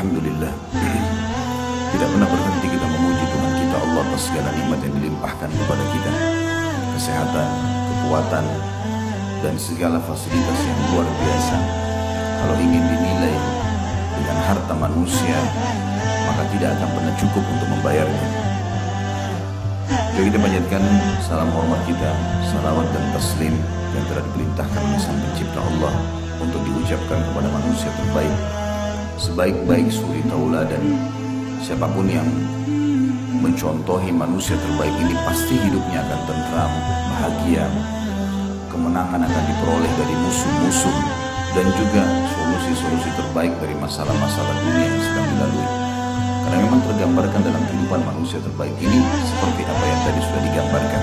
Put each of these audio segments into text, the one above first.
Alhamdulillah. Tidak pernah berhenti kita memuji Tuhan kita Allah atas segala nikmat yang dilimpahkan kepada kita. Kesehatan, kekuatan, dan segala fasilitas yang luar biasa. Kalau ingin dinilai dengan harta manusia, maka tidak akan pernah cukup untuk membayarnya. Jadi kita panjatkan salam hormat kita, salawat dan taslim yang telah diperintahkan oleh Sang Pencipta Allah untuk diucapkan kepada manusia terbaik, sebaik-baik suri tauladan. Siapapun yang mencontohi manusia terbaik ini pasti hidupnya akan tentram, bahagia, kemenangan akan diperoleh dari musuh-musuh, dan juga solusi-solusi terbaik dari masalah-masalah dunia yang sedang dilalui. Karena memang tergambarkan dalam kehidupan manusia terbaik ini seperti apa yang tadi sudah digambarkan: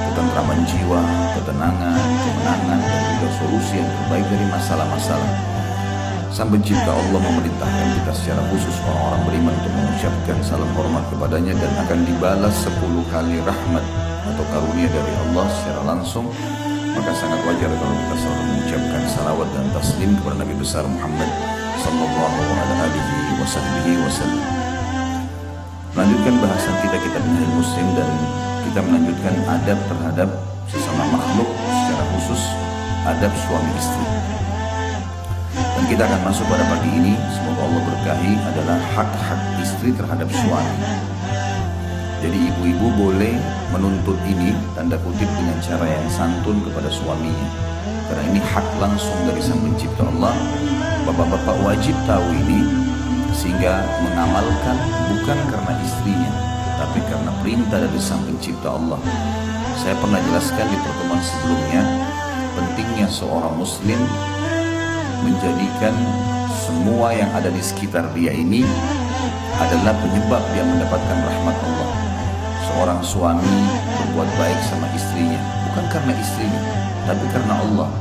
ketentraman jiwa, ketenangan, kemenangan, dan juga solusi yang terbaik dari masalah-masalah. Sang Pencipta Allah memerintahkan kita secara khusus orang-orang beriman untuk mengucapkan salam hormat kepadanya, dan akan dibalas 10 kali rahmat atau karunia dari Allah secara langsung. Maka sangat wajar kalau kita selalu mengucapkan salawat dan taslim kepada Nabi besar Muhammad sallallahu alaihi wasallam. Melanjutkan bahasan kita menjadi muslim, dan kita melanjutkan adab terhadap sesama makhluk, secara khusus adab suami istri. Dan kita akan masuk pada pagi ini, semoga Allah berkahi, adalah hak-hak istri terhadap suami. Jadi ibu-ibu boleh menuntut ini, tanda kutip, dengan cara yang santun kepada suaminya. Karena ini hak langsung dari Sang Pencipta Allah. Bapak-bapak wajib tahu ini, sehingga mengamalkan bukan karena istrinya, tapi karena perintah dari Sang Pencipta Allah. Saya pernah jelaskan di pertemuan sebelumnya, pentingnya seorang muslim menjadikan semua yang ada di sekitar dia ini adalah penyebab dia mendapatkan rahmat Allah. Seorang suami berbuat baik sama istrinya bukan karena istrinya, tapi karena Allah,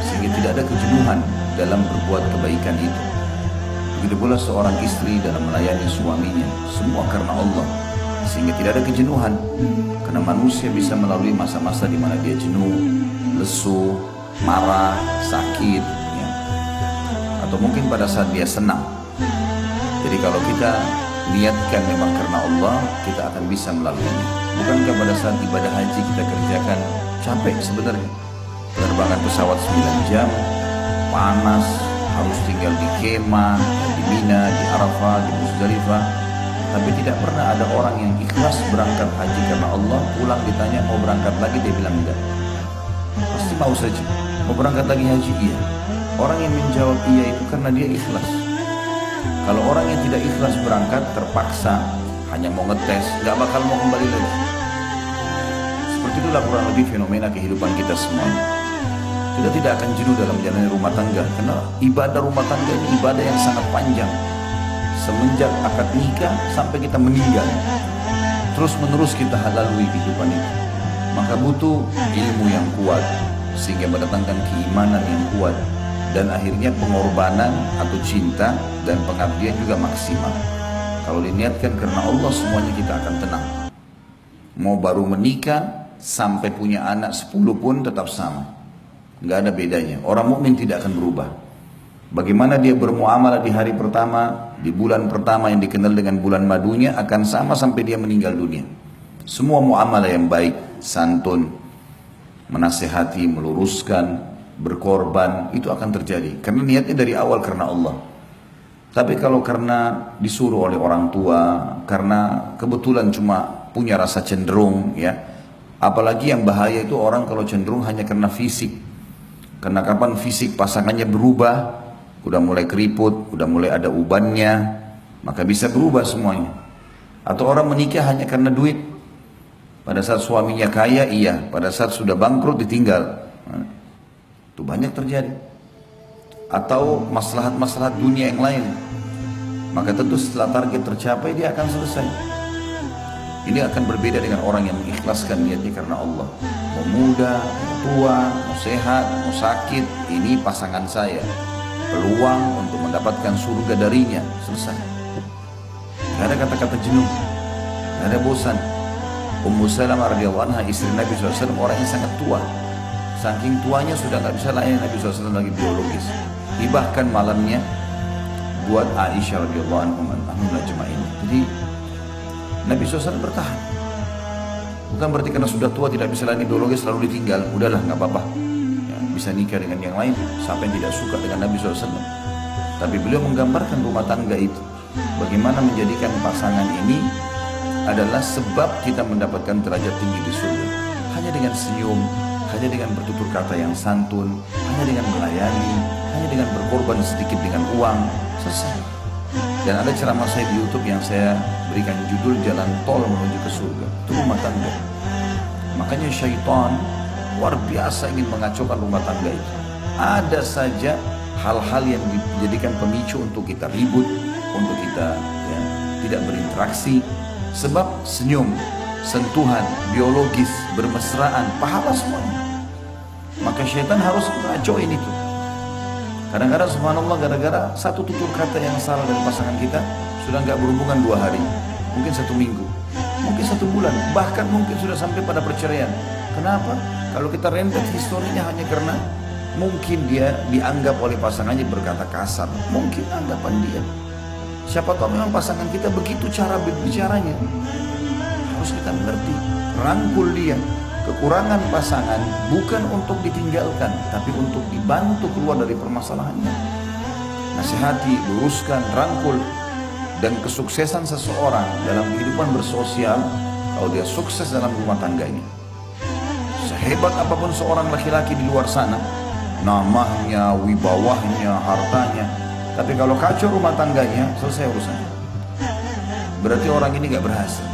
sehingga tidak ada kejenuhan dalam berbuat kebaikan itu. Begitu pula seorang istri dalam melayani suaminya, semua karena Allah, sehingga tidak ada kejenuhan. Karena manusia bisa melalui masa-masa di mana dia jenuh, lesu, marah, sakit, ya. Atau mungkin pada saat dia senang. Jadi kalau kita niatkan memang karena Allah, kita akan bisa melaluinya. Bukankah pada saat ibadah haji kita kerjakan capek sebenarnya? Penerbangan pesawat 9 jam, panas, harus tinggal di kemah, di Mina, di Arafah, di Muzdalifah. Tapi tidak pernah ada orang yang ikhlas berangkat haji karena Allah, pulang ditanya mau berangkat lagi, dia bilang enggak. Pasti mau saja. Mau berangkat lagi haji? Iya. Orang yang menjawab iya itu karena dia ikhlas. Kalau orang yang tidak ikhlas berangkat, terpaksa, hanya mau ngetes, nggak bakal mau kembali lagi. Seperti itulah kurang lebih fenomena kehidupan kita semuanya. Kita tidak akan jenuh dalam menjalani rumah tangga, karena ibadah rumah tangga ini ibadah yang sangat panjang. Semenjak akad nikah sampai kita meninggal, terus menerus kita lalui kehidupan itu. Maka butuh ilmu yang kuat, sehingga mendatangkan keimanan yang kuat, dan akhirnya pengorbanan atau cinta dan pengabdian juga maksimal. Kalau diniatkan karena Allah, semuanya kita akan tenang. Mau baru menikah sampai punya anak 10 pun tetap sama, nggak ada bedanya. Orang mukmin tidak akan berubah. Bagaimana dia bermuamalah di hari pertama, di bulan pertama yang dikenal dengan bulan madunya, akan sama sampai dia meninggal dunia. Semua muamalah yang baik, santun, menasehati, meluruskan, berkorban, itu akan terjadi karena niatnya dari awal karena Allah. Tapi kalau karena disuruh oleh orang tua, karena kebetulan cuma punya rasa cenderung, ya, apalagi yang bahaya itu orang kalau cenderung hanya karena fisik. Karena kapan fisik pasangannya berubah, udah mulai keriput, udah mulai ada ubannya, maka bisa berubah semuanya. Atau orang menikah hanya karena duit. Pada saat suaminya kaya, iya, pada saat sudah bangkrut ditinggal. Itu banyak terjadi. Atau maslahat-maslahat dunia yang lain. Maka tentu setelah target tercapai dia akan selesai. Ini akan berbeda dengan orang yang mengikhlaskan niatnya karena Allah. Mau muda, mau tua, mau sehat, mau sakit, ini pasangan saya. Peluang untuk mendapatkan surga darinya, selesai. Gak ada kata-kata jenuh, gak ada bosan. Ummu Salamah radhiyallahu anha, istri Nabi SAW, orangnya sangat tua. Saking tuanya sudah nggak bisa layan Nabi SAW lagi biologis. Bahkan malamnya buat Aisyah radhiyallahu anha jemaah. Jadi Nabi SAW bertahan. Bukan berarti karena sudah tua tidak bisa lagi ideologi selalu ditinggal. Udahlah nggak apa-apa. Ya, bisa nikah dengan yang lain. Siapa yang tidak suka dengan Nabi SAW. Tapi beliau menggambarkan rumah tangga itu. Bagaimana menjadikan pasangan ini adalah sebab kita mendapatkan derajat tinggi di surga. Hanya dengan senyum, hanya dengan bertutur kata yang santun, hanya dengan melayani, hanya dengan berkorban sedikit dengan uang, selesai. Dan ada ceramah saya di YouTube yang saya berikan judul Jalan Tol Menuju ke Surga. Itu rumah tangga. Makanya syaitan luar biasa ingin mengacaukan rumah tangga itu. Ada saja hal-hal yang dijadikan pemicu untuk kita ribut, untuk kita ya, tidak berinteraksi. Sebab senyum, sentuhan, biologis, bermesraan, pahala semuanya. Maka syaitan harus mengacauin itu. Kadang-kadang subhanallah gara-gara satu tutur kata yang salah dari pasangan kita sudah nggak berhubungan 2 hari, mungkin 1 minggu, mungkin 1 bulan, bahkan mungkin sudah sampai pada perceraian. Kenapa? Kalau kita rentet historinya hanya karena mungkin dia dianggap oleh pasangannya berkata kasar, mungkin anggapan dia. Siapa tahu memang pasangan kita begitu cara berbicaranya. Harus kita mengerti, rangkul dia. Kekurangan pasangan bukan untuk ditinggalkan, tapi untuk dibantu keluar dari permasalahannya. Nasihati, luruskan, rangkul. Dan kesuksesan seseorang dalam kehidupan bersosial, kalau dia sukses dalam rumah tangganya, sehebat apapun seorang laki-laki di luar sana, namanya, wibawahnya, hartanya, tapi kalau kacau rumah tangganya, selesai urusannya. Berarti orang ini gak berhasil.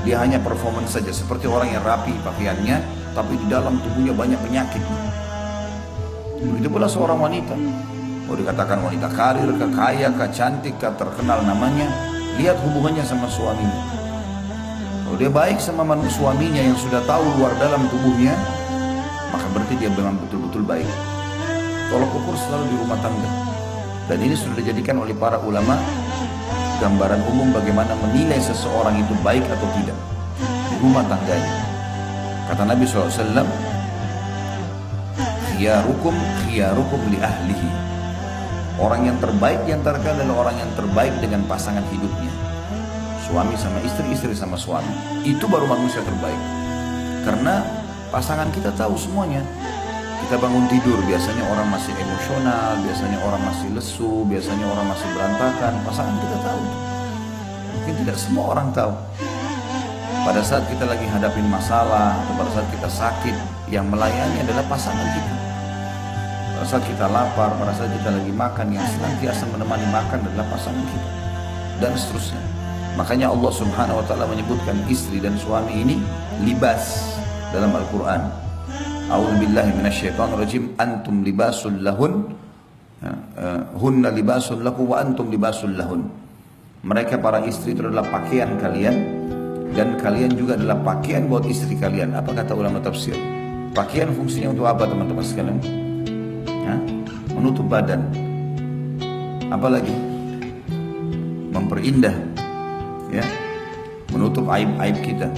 Dia hanya performance saja, seperti orang yang rapi pakaiannya, tapi di dalam tubuhnya banyak penyakit. Begitu pula seorang wanita. Mau dikatakan wanita karir, kaya, cantik, terkenal namanya, lihat hubungannya sama suaminya. Kalau dia baik sama suaminya yang sudah tahu luar dalam tubuhnya, maka berarti dia memang betul-betul baik. Tolak ukur selalu di rumah tangga. Dan ini sudah dijadikan oleh para ulama gambaran umum bagaimana menilai seseorang itu baik atau tidak di rumah tangganya. Kata Nabi SAW, khiyarukum li ahlihi. Orang yang terbaik di antara kalian adalah orang yang terbaik dengan pasangan hidupnya. Suami sama istri, istri sama suami. Itu baru manusia terbaik. Karena pasangan kita tahu semuanya. Kita bangun tidur, biasanya orang masih emosional, biasanya orang masih lesu, biasanya orang masih berantakan. Pasangan kita tahu. Mungkin tidak semua orang tahu. Pada saat kita lagi hadapin masalah, atau pada saat kita sakit, yang melayani adalah pasangan kita. Pada saat kita lapar, pada saat kita lagi makan, yang senantiasa menemani makan adalah pasangan kita. Dan seterusnya. Makanya Allah Subhanahu wa taala menyebutkan istri dan suami ini libas dalam Al-Qur'an. A'udzubillahi minasyaitonirrajim. Antum libasul lahun, hunna libasul lakum wa antum libasul lahun. Mereka para istri itu adalah pakaian kalian, dan kalian juga adalah pakaian buat istri kalian. Apa kata ulama tafsir? Pakaian fungsinya untuk apa teman-teman sekalian? Menutup badan. Apalagi? Memperindah, ya, menutup aib-aib kita.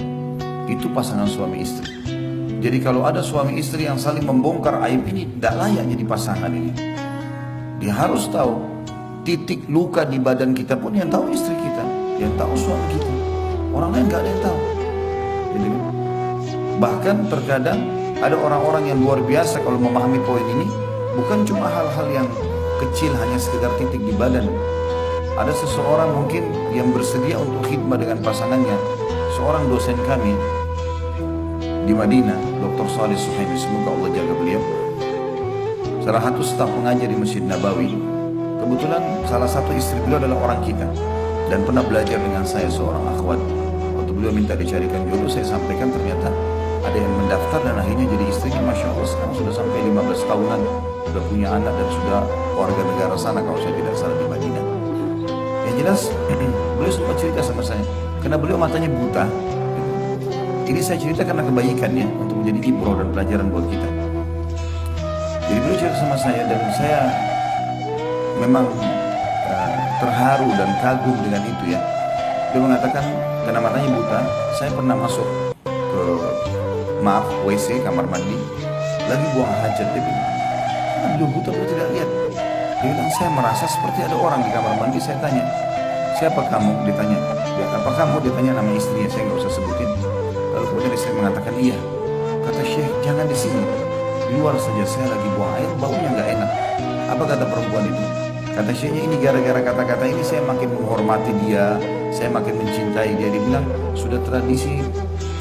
Itu pasangan suami istri. Jadi kalau ada suami istri yang saling membongkar aib ini, tidak layak jadi pasangan ini. Dia harus tahu titik luka di badan kita pun yang tahu istri kita, yang tahu suami kita. Orang lain gak ada yang tahu. Jadi, bahkan terkadang ada orang-orang yang luar biasa kalau memahami poin ini. Bukan cuma hal-hal yang kecil, hanya sekedar titik di badan. Ada seseorang mungkin yang bersedia untuk khidmat dengan pasangannya. Seorang dosen kami di Madinah, Dr. Salih Suhaimi, semoga Allah jaga beliau. Salah satu staf pengajar di Masjid Nabawi. Kebetulan salah satu istri beliau adalah orang kita dan pernah belajar dengan saya, seorang akhwat. Waktu beliau minta dicarikan jodoh, saya sampaikan ternyata ada yang mendaftar dan akhirnya jadi istrinya. Masya Allah, sekarang sudah sampai 15 tahunan, sudah punya anak dan sudah warga negara sana kalau saya tidak salah di Madinah. Yang jelas beliau sempat cerita sama saya, karena beliau matanya buta. Ini saya cerita karena kebaikannya untuk menjadi ibrah dan pelajaran buat kita. Jadi beliau cerita sama saya dan saya memang terharu dan kagum dengan itu ya. Dia mengatakan karena matanya buta, saya pernah masuk ke WC kamar mandi, lagi buang hajat. Dia bilang, beliau buta, beliau tidak lihat. Dia bilang, saya merasa seperti ada orang di kamar mandi. Saya tanya, siapa kamu? Ditanya, apa kamu? Ditanya nama istrinya, saya nggak usah sebutin. Lalu kemudian istri mengatakan, iya. Kata Syekh, jangan di sini, di luar saja, saya lagi buang air, baunya nggak enak. Apa kata perempuan itu? Kata Syekhnya, ini gara-gara kata-kata ini saya makin menghormati dia, saya makin mencintai dia. Dia bilang, sudah tradisi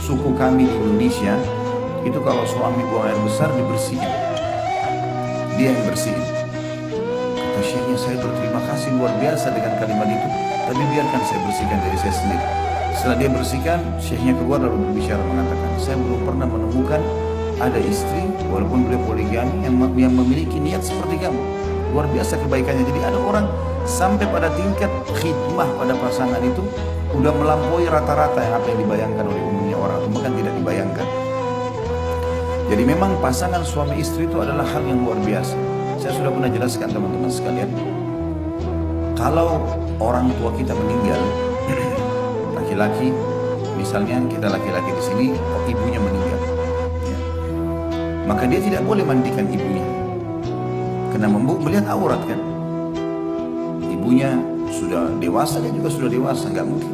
suku kami di Indonesia, itu kalau suami buang air besar dibersihin, dia yang bersihin. Kata Syekhnya, saya berterima kasih luar biasa dengan kalimat itu, tapi biarkan saya bersihkan diri saya sendiri. Setelah dia bersihkan, Syekhnya keluar lalu berbicara mengatakan, saya belum pernah menemukan ada istri walaupun beliau poligami yang memiliki niat seperti kamu. Luar biasa kebaikannya. Jadi ada orang sampai pada tingkat khidmah pada pasangan itu udah melampaui rata-rata yang apa yang dibayangkan oleh umumnya orang, atau bahkan tidak dibayangkan. Jadi memang pasangan suami istri itu adalah hal yang luar biasa. Saya sudah pernah jelaskan teman-teman sekalian, kalau orang tua kita meninggal, laki-laki, misalnya kita laki-laki di sini, ibunya meninggal, ya, maka dia tidak boleh mandikan ibunya, karena melihat aurat kan. Ibunya sudah dewasa, dia juga sudah dewasa, nggak mungkin.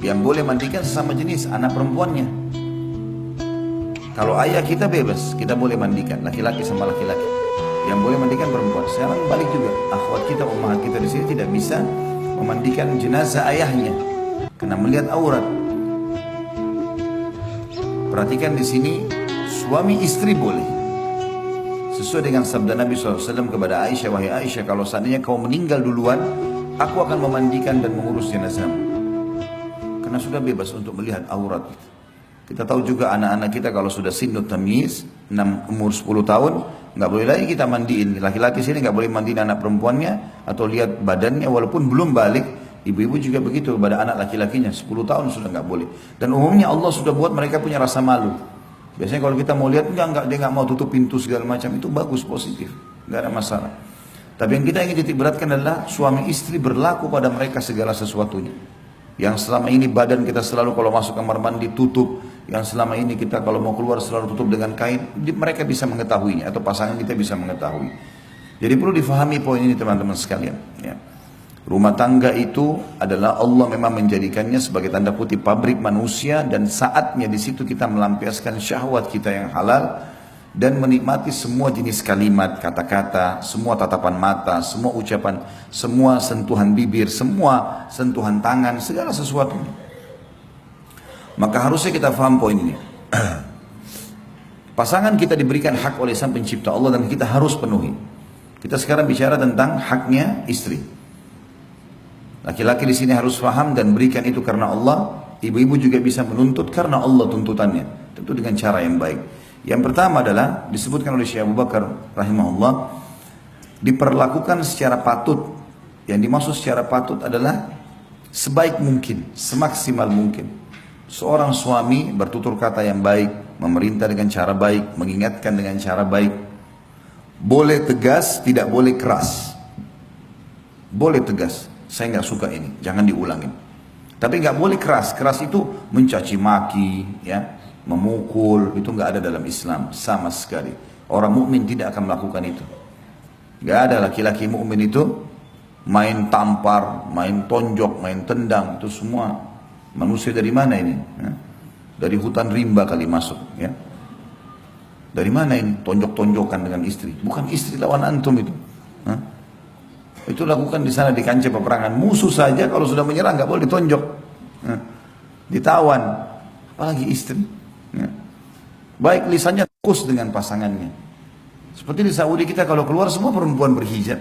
Yang boleh mandikan sesama jenis, anak perempuannya. Kalau ayah kita bebas, kita boleh mandikan laki-laki sama laki-laki. Yang boleh mandikan perempuan. Sekarang balik juga, akhwat kita, umahat kita di sini tidak bisa memandikan jenazah ayahnya karena melihat aurat. Perhatikan di sini, suami istri boleh. Sesuai dengan sabda Nabi SAW kepada Aisyah, wahai Aisyah, kalau seandainya kau meninggal duluan, aku akan memandikan dan mengurus jenazahmu. Karena sudah bebas untuk melihat aurat. Kita tahu juga anak-anak kita kalau sudah sinut tamyiz, umur 10 tahun, nggak boleh lagi kita mandiin. Laki-laki sini nggak boleh mandiin anak perempuannya atau lihat badannya walaupun belum balik. Ibu-ibu juga begitu pada anak laki-lakinya, 10 tahun sudah nggak boleh. Dan umumnya Allah sudah buat mereka punya rasa malu. Biasanya kalau kita mau lihat, enggak, dia nggak mau tutup pintu segala macam, itu bagus, positif, nggak ada masalah. Tapi yang kita ingin titik beratkan adalah suami istri berlaku pada mereka segala sesuatunya. Yang selama ini badan kita selalu kalau masuk kamar mandi tutup, yang selama ini kita kalau mau keluar selalu tutup dengan kain, mereka bisa mengetahuinya atau pasangan kita bisa mengetahui. Jadi perlu difahami poin ini teman-teman sekalian. Ya. Rumah tangga itu adalah Allah memang menjadikannya sebagai tanda kutip pabrik manusia, dan saatnya di situ kita melampiaskan syahwat kita yang halal dan menikmati semua jenis kalimat, kata-kata, semua tatapan mata, semua ucapan, semua sentuhan bibir, semua sentuhan tangan, segala sesuatu. Maka harusnya kita faham poin ini. Pasangan kita diberikan hak oleh Sang Pencipta Allah dan kita harus penuhi. Kita sekarang bicara tentang haknya istri. Laki-laki di sini harus paham dan berikan itu karena Allah. Ibu-ibu juga bisa menuntut karena Allah tuntutannya, tentu dengan cara yang baik. Yang pertama adalah disebutkan oleh Syekh Abu Bakar rahimahullah, diperlakukan secara patut. Yang dimaksud secara patut adalah sebaik mungkin, semaksimal mungkin. Seorang suami bertutur kata yang baik, memerintah dengan cara baik, mengingatkan dengan cara baik. Boleh tegas, tidak boleh keras. Boleh tegas, saya nggak suka ini, jangan diulangin. Tapi nggak boleh keras. Keras itu mencaci maki, ya, memukul, itu nggak ada dalam Islam sama sekali. Orang mukmin tidak akan melakukan itu. Nggak ada laki-laki mukmin itu main tampar, main tonjok, main tendang, itu semua manusia dari mana ini? Ya? Dari hutan rimba kali masuk, ya. Dari mana ini tonjok-tonjokan dengan istri? Bukan istri lawan antum itu. Hah? Itu lakukan di sana di kancah peperangan. Musuh saja kalau sudah menyerang nggak boleh ditonjok, ditawan, apalagi istri. Baik lisannya fokus dengan pasangannya. Seperti di Saudi kita kalau keluar semua perempuan berhijab.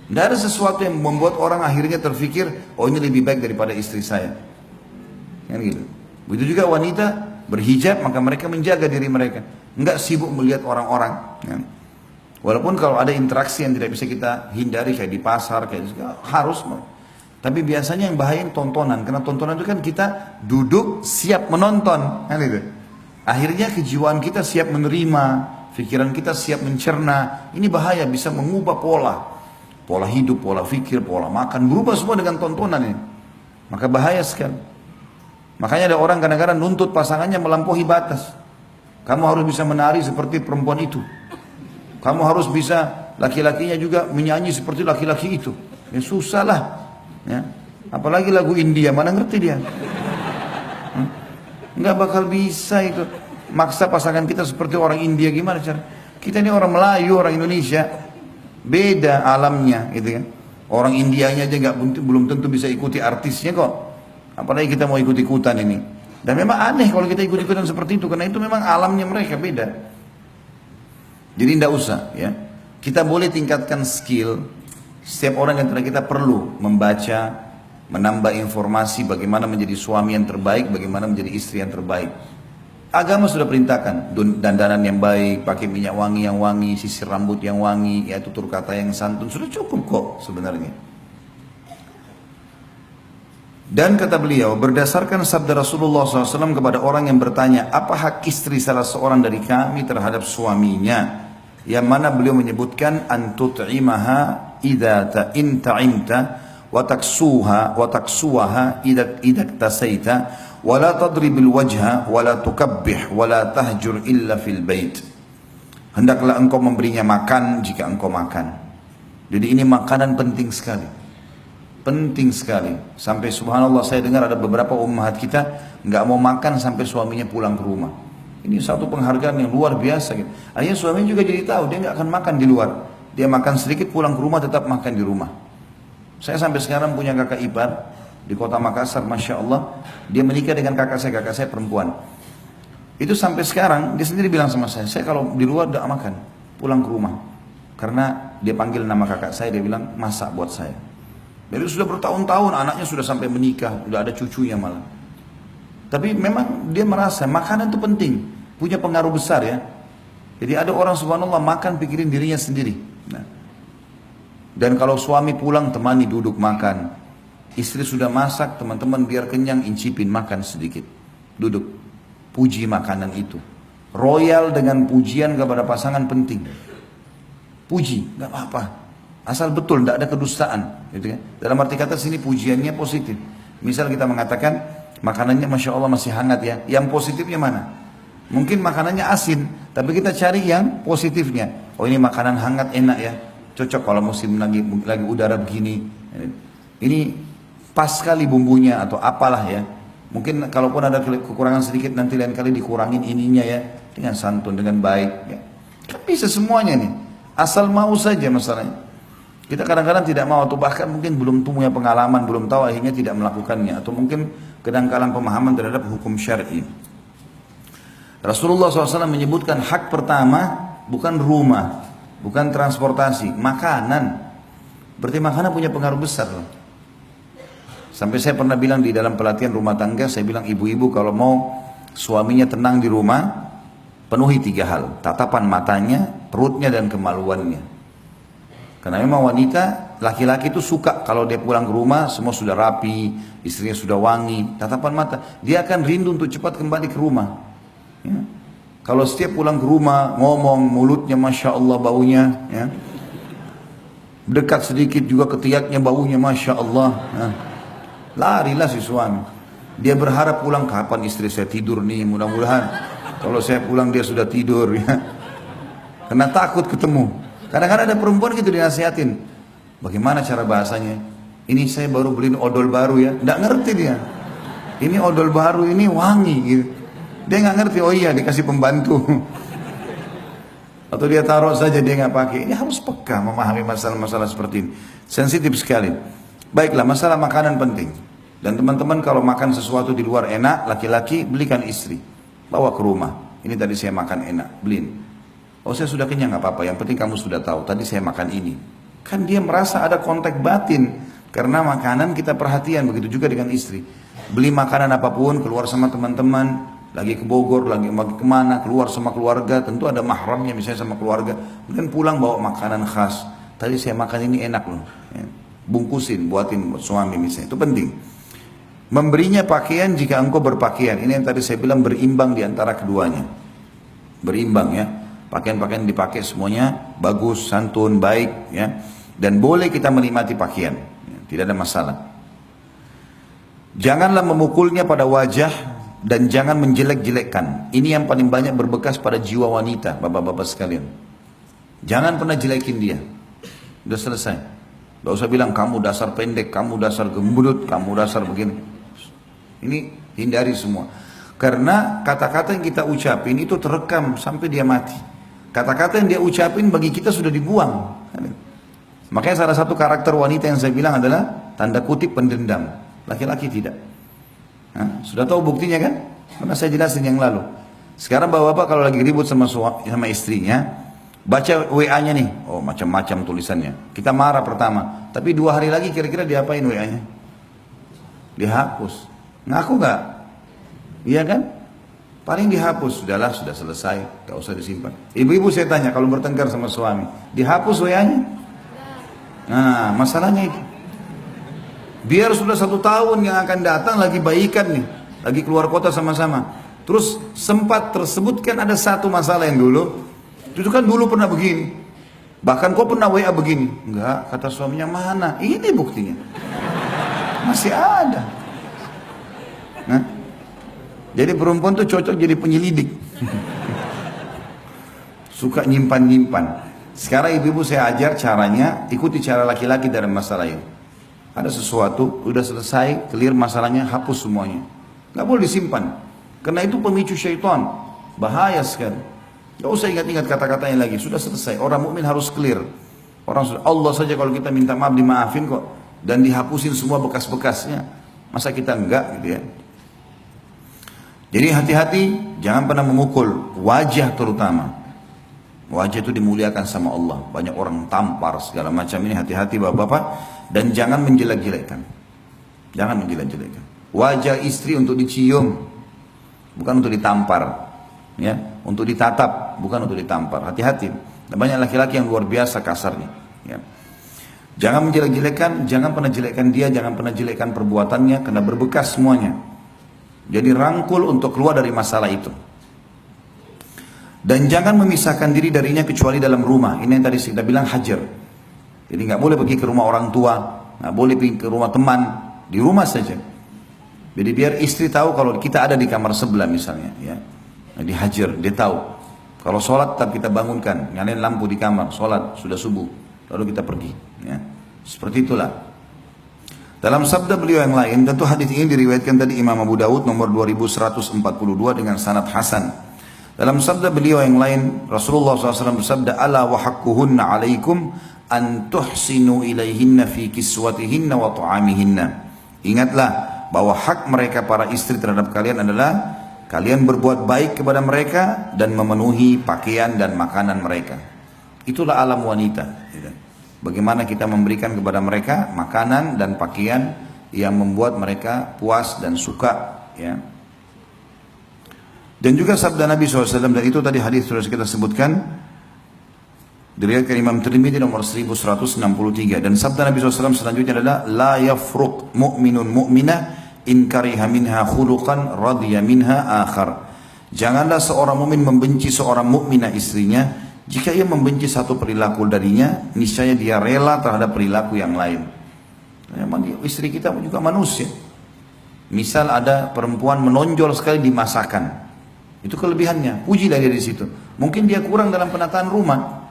Tidak ada sesuatu yang membuat orang akhirnya terfikir, oh ini lebih baik daripada istri saya. Kan gitu. Begitu juga wanita berhijab, maka mereka menjaga diri mereka, nggak sibuk melihat orang-orang. Ya. Walaupun kalau ada interaksi yang tidak bisa kita hindari kayak di pasar, kayak harus. Tapi biasanya yang bahaya tontonan, karena tontonan itu kan kita duduk siap menonton, kan itu. Akhirnya kejiwaan kita siap menerima, pikiran kita siap mencerna. Ini bahaya, bisa mengubah pola hidup, pola pikir, pola makan, berubah semua dengan tontonan ini. Maka bahaya sekali. Makanya ada orang kadang-kadang nuntut pasangannya melampaui batas. Kamu harus bisa menari seperti perempuan itu. Kamu harus bisa laki-lakinya juga menyanyi seperti laki-laki itu. Ya susah lah. Ya. Apalagi lagu India, mana ngerti dia? Nggak bakal bisa itu. Maksa pasangan kita seperti orang India, gimana cara? Kita ini orang Melayu, orang Indonesia, beda alamnya, gitu kan? Orang Indianya aja belum tentu bisa ikuti artisnya kok. Apalagi kita mau ikut-ikutan ini. Dan memang aneh kalau kita ikut-ikutan seperti itu, karena itu memang alamnya mereka beda. Jadi tidak usah, ya. Kita boleh tingkatkan skill. Setiap orang yang kita perlu membaca, menambah informasi bagaimana menjadi suami yang terbaik, bagaimana menjadi istri yang terbaik. Agama sudah perintahkan, dandanan yang baik, pakai minyak wangi yang wangi, sisir rambut yang wangi, ya tutur kata yang santun, sudah cukup kok sebenarnya. Dan kata beliau, berdasarkan sabda Rasulullah SAW kepada orang yang bertanya, apa hak istri salah seorang dari kami terhadap suaminya? Yang mana beliau menyebutkan, antut'imaha idha ta'imta wa taksuha idha tasaita wa la tadribil wajha wa la tukabbih wa la tahjur illa fil bait. Hendaklah engkau memberinya makan jika engkau makan. Jadi ini makanan penting sekali. Penting sekali. Sampai subhanallah saya dengar ada beberapa ummahat kita nggak mau makan sampai suaminya pulang ke rumah. Ini satu penghargaan yang luar biasa gitu. Akhirnya suaminya juga jadi tahu dia nggak akan makan di luar. Dia makan sedikit pulang ke rumah tetap makan di rumah. Saya sampai sekarang punya kakak ipar di kota Makassar, masya Allah, dia menikah dengan kakak saya perempuan. Itu sampai sekarang dia sendiri bilang sama saya kalau di luar tidak makan, pulang ke rumah. Karena dia panggil nama kakak saya, dia bilang masak buat saya. Jadi sudah bertahun-tahun anaknya sudah sampai menikah, sudah ada cucunya malah. Tapi memang dia merasa makanan itu penting, punya pengaruh besar ya. Jadi ada orang subhanallah makan pikirin dirinya sendiri. Nah. Dan kalau suami pulang temani duduk makan. Istri sudah masak, teman-teman biar kenyang, incipin makan sedikit. Duduk, puji makanan itu. Royal dengan pujian kepada pasangan penting. Puji, nggak apa-apa. Asal betul, tidak ada kedustaan. Gitu kan? Dalam arti kata sini pujiannya positif. Misal kita mengatakan, makanannya Masya Allah masih hangat ya. Yang positifnya mana? Mungkin makanannya asin, tapi kita cari yang positifnya. Oh ini makanan hangat enak ya. Cocok kalau musim lagi udara begini. Ini pas sekali bumbunya atau apalah ya. Mungkin kalaupun ada kekurangan sedikit nanti lain kali dikurangin ininya ya. Dengan santun, dengan baik ya. Kan bisa semuanya nih. Asal mau saja masalahnya. Kita kadang-kadang tidak mau atau bahkan mungkin belum punya pengalaman, belum tahu akhirnya tidak melakukannya. Atau mungkin kedangkalan pemahaman terhadap hukum syar'i. Rasulullah SAW menyebutkan hak pertama bukan rumah, bukan transportasi, makanan. Berarti makanan punya pengaruh besar loh. Sampai saya pernah bilang di dalam pelatihan rumah tangga, saya bilang ibu-ibu kalau mau suaminya tenang di rumah, penuhi 3 hal. Tatapan matanya, perutnya dan kemaluannya. Karena memang wanita, laki-laki itu suka kalau dia pulang ke rumah, semua sudah rapi, istrinya sudah wangi, tatapan mata. Dia akan rindu untuk cepat kembali ke rumah. Ya. Kalau setiap pulang ke rumah, ngomong, mulutnya Masya Allah baunya, ya. Dekat sedikit juga ketiaknya baunya Masya Allah. Ya. Larilah si suami. Dia berharap pulang, kapan istri saya tidur nih, mudah-mudahan. Kalau saya pulang dia sudah tidur. Ya. Karena takut ketemu. Kadang-kadang ada perempuan gitu dinasihatin. Bagaimana cara bahasanya? Ini saya baru beliin odol baru ya. Nggak ngerti dia. Ini odol baru, ini wangi gitu. Dia nggak ngerti, oh iya dikasih pembantu. Atau dia taruh saja dia nggak pakai. Ini harus peka memahami masalah-masalah seperti ini. Sensitif sekali. Baiklah, masalah makanan penting. Dan teman-teman kalau makan sesuatu di luar enak, laki-laki belikan istri. Bawa ke rumah. Ini tadi saya makan enak, beliin. Oh saya sudah kenyang nggak apa-apa, yang penting kamu sudah tahu, tadi saya makan ini. Kan dia merasa ada kontak batin. Karena makanan kita perhatian, begitu juga dengan istri. Beli makanan apapun, keluar sama teman-teman, lagi ke Bogor, lagi kemana, keluar sama keluarga, tentu ada mahramnya misalnya sama keluarga. Kemudian pulang bawa makanan khas. Tadi saya makan ini enak loh. Ya. Bungkusin, buatin buat suami misalnya, itu penting. Memberinya pakaian jika engkau berpakaian. Ini yang tadi saya bilang berimbang di antara keduanya. Berimbang ya. Pakaian-pakaian dipakai semuanya bagus, santun, baik ya. Dan boleh kita menikmati pakaian ya, tidak ada masalah. Janganlah memukulnya pada wajah dan jangan menjelek-jelekkan. Ini yang paling banyak berbekas pada jiwa wanita, bapak-bapak sekalian. Jangan pernah jelekin dia. Udah selesai. Gak usah bilang kamu dasar pendek, kamu dasar gembrut, kamu dasar begini. Ini hindari semua. Karena kata-kata yang kita ucapin itu terekam sampai dia mati. Kata-kata yang dia ucapin bagi kita sudah dibuang. Makanya salah satu karakter wanita yang saya bilang adalah tanda kutip pendendam. Laki-laki tidak. Nah, sudah tahu buktinya kan? Karena saya jelasin yang lalu. Sekarang bapak-bapak kalau lagi ribut sama istrinya, baca WA-nya nih, oh macam-macam tulisannya. Kita marah pertama, tapi 2 hari lagi kira-kira diapain WA-nya? Dihapus. Ngaku gak? Iya kan? Paling dihapus, sudahlah, sudah selesai, gak usah disimpan. Ibu-ibu saya tanya, kalau bertengkar sama suami, dihapus WA-nya? Nah, masalahnya itu. Biar sudah 1 tahun yang akan datang lagi baikan nih, lagi keluar kota sama-sama. Terus sempat tersebutkan ada satu masalah yang dulu, itu kan dulu pernah begini. Bahkan kau pernah WA begini. Enggak, kata suaminya, mana? Ini buktinya. Masih ada. Nah, jadi perempuan tuh cocok jadi penyelidik. Suka nyimpan-nyimpan. Sekarang ibu-ibu saya ajar caranya, ikuti cara laki-laki dalam masalah ini. Ada sesuatu, udah selesai, clear masalahnya, hapus semuanya. Gak boleh disimpan. Karena itu pemicu syaitan. Bahaya sekali. Gak usah ingat-ingat kata-katanya lagi. Sudah selesai. Orang mukmin harus clear. Allah saja kalau kita minta maaf dimaafin kok. Dan dihapusin semua bekas-bekasnya. Masa kita enggak gitu ya. Jadi hati-hati. Jangan pernah memukul. Wajah terutama. Wajah itu dimuliakan sama Allah. Banyak orang tampar segala macam ini. Hati-hati bapak-bapak. Dan jangan menjelek-jelekkan. Jangan menjelek-jelekkan. Wajah istri untuk dicium. Bukan untuk ditampar, ya, untuk ditatap, bukan untuk ditampar. Hati-hati. Banyak laki-laki yang luar biasa kasarnya. Ya. Jangan menjelek-jelekan, jangan pernah jelekkan dia, jangan pernah jelekkan perbuatannya, karena berbekas semuanya. Jadi rangkul untuk keluar dari masalah itu. Dan jangan memisahkan diri darinya kecuali dalam rumah. Ini yang tadi kita bilang hajar. Jadi nggak boleh pergi ke rumah orang tua, nggak boleh pergi ke rumah teman, di rumah saja. Jadi biar istri tahu kalau kita ada di kamar sebelah misalnya, ya, dihajar, dia tahu. Kalau sholat tetap kita bangunkan, nyalain lampu di kamar, sholat sudah subuh, lalu kita pergi. Ya. Seperti itulah. Dalam sabda beliau yang lain, tentu hadis ini diriwayatkan tadi Imam Abu Dawud nomor 2142 dengan sanad hasan. Dalam sabda beliau yang lain, Rasulullah SAW bersabda, "Ala wa haqquhunna alaikum an tuhsinu ilaihinna fi kiswatihinna wa ta'amihinna." Ingatlah bahwa hak mereka para istri terhadap kalian adalah kalian berbuat baik kepada mereka dan memenuhi pakaian dan makanan mereka. Itulah alam wanita. Bagaimana kita memberikan kepada mereka makanan dan pakaian yang membuat mereka puas dan suka. Ya. Dan juga sabda Nabi SAW, dan itu tadi hadis sudah kita sebutkan, diriwayatkan Imam Tirmidzi nomor 1163, dan sabda Nabi SAW selanjutnya adalah la yafruq mu'minun mu'minah in kariha minha khuluqan radiya minha akhar. Janganlah seorang mukmin membenci seorang mukminah istrinya jika ia membenci satu perilaku darinya, niscaya dia rela terhadap perilaku yang lain. Istri kita juga manusia. Misal ada perempuan menonjol sekali di masakan, itu kelebihannya, pujilah dia di situ. Mungkin dia kurang dalam penataan rumah.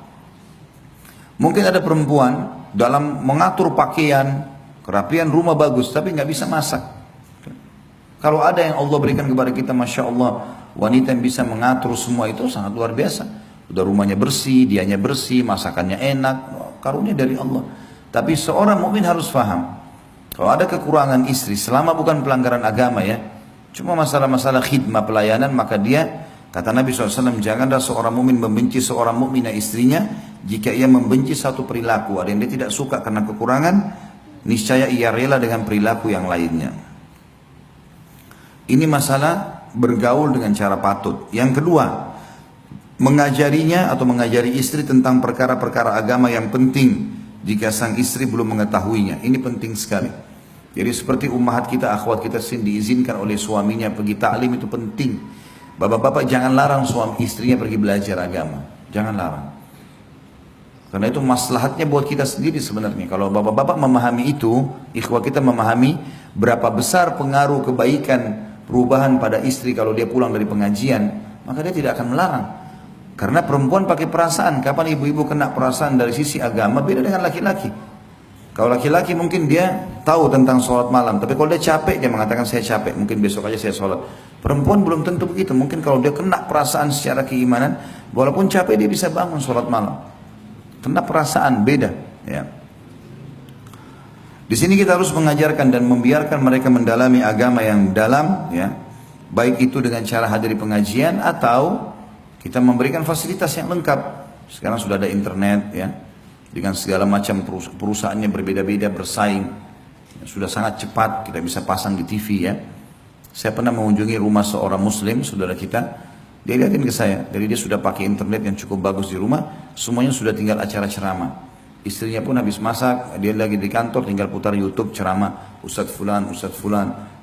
Mungkin ada perempuan dalam mengatur pakaian, kerapian rumah bagus, tapi nggak bisa masak. Kalau ada yang Allah berikan kepada kita, Masya Allah, wanita yang bisa mengatur semua itu sangat luar biasa. Udah rumahnya bersih, dianya bersih, masakannya enak, karunia dari Allah. Tapi seorang mukmin harus paham, kalau ada kekurangan istri, selama bukan pelanggaran agama ya, cuma masalah-masalah khidmah pelayanan, maka dia, kata Nabi SAW, janganlah seorang mukmin membenci seorang mukminah istrinya jika ia membenci satu perilaku, ada yang dia tidak suka karena kekurangan, niscaya ia rela dengan perilaku yang lainnya. Ini masalah bergaul dengan cara patut. Yang kedua, mengajarinya atau mengajari istri tentang perkara-perkara agama yang penting jika sang istri belum mengetahuinya. Ini penting sekali. Jadi seperti ummahat kita, akhwat kita diizinkan oleh suaminya pergi ta'lim, itu penting. Bapak-bapak jangan larang suami istrinya pergi belajar agama. Jangan larang. Karena itu maslahatnya buat kita sendiri sebenarnya. Kalau bapak-bapak memahami itu, ikhwah kita memahami berapa besar pengaruh kebaikan perubahan pada istri kalau dia pulang dari pengajian, maka dia tidak akan melarang. Karena perempuan pakai perasaan. Kapan ibu-ibu kena perasaan dari sisi agama beda dengan laki-laki. Kalau laki-laki mungkin dia tahu tentang sholat malam, tapi kalau dia capek dia mengatakan saya capek, mungkin besok aja saya sholat. Perempuan belum tentu begitu. Mungkin kalau dia kena perasaan secara keimanan, walaupun capek dia bisa bangun sholat malam. Kena perasaan beda. Ya. Di sini kita harus mengajarkan dan membiarkan mereka mendalami agama yang dalam, ya. Baik itu dengan cara hadiri pengajian atau kita memberikan fasilitas yang lengkap. Sekarang sudah ada internet, ya. Dengan segala macam perusahaannya berbeda-beda bersaing, sudah sangat cepat kita bisa pasang di TV ya. Saya pernah mengunjungi rumah seorang muslim saudara kita, dia lihatin ke saya, jadi dia sudah pakai internet yang cukup bagus di rumah, semuanya sudah tinggal acara ceramah. Istrinya pun habis masak, dia lagi di kantor tinggal putar YouTube ceramah Ustadz Fulan,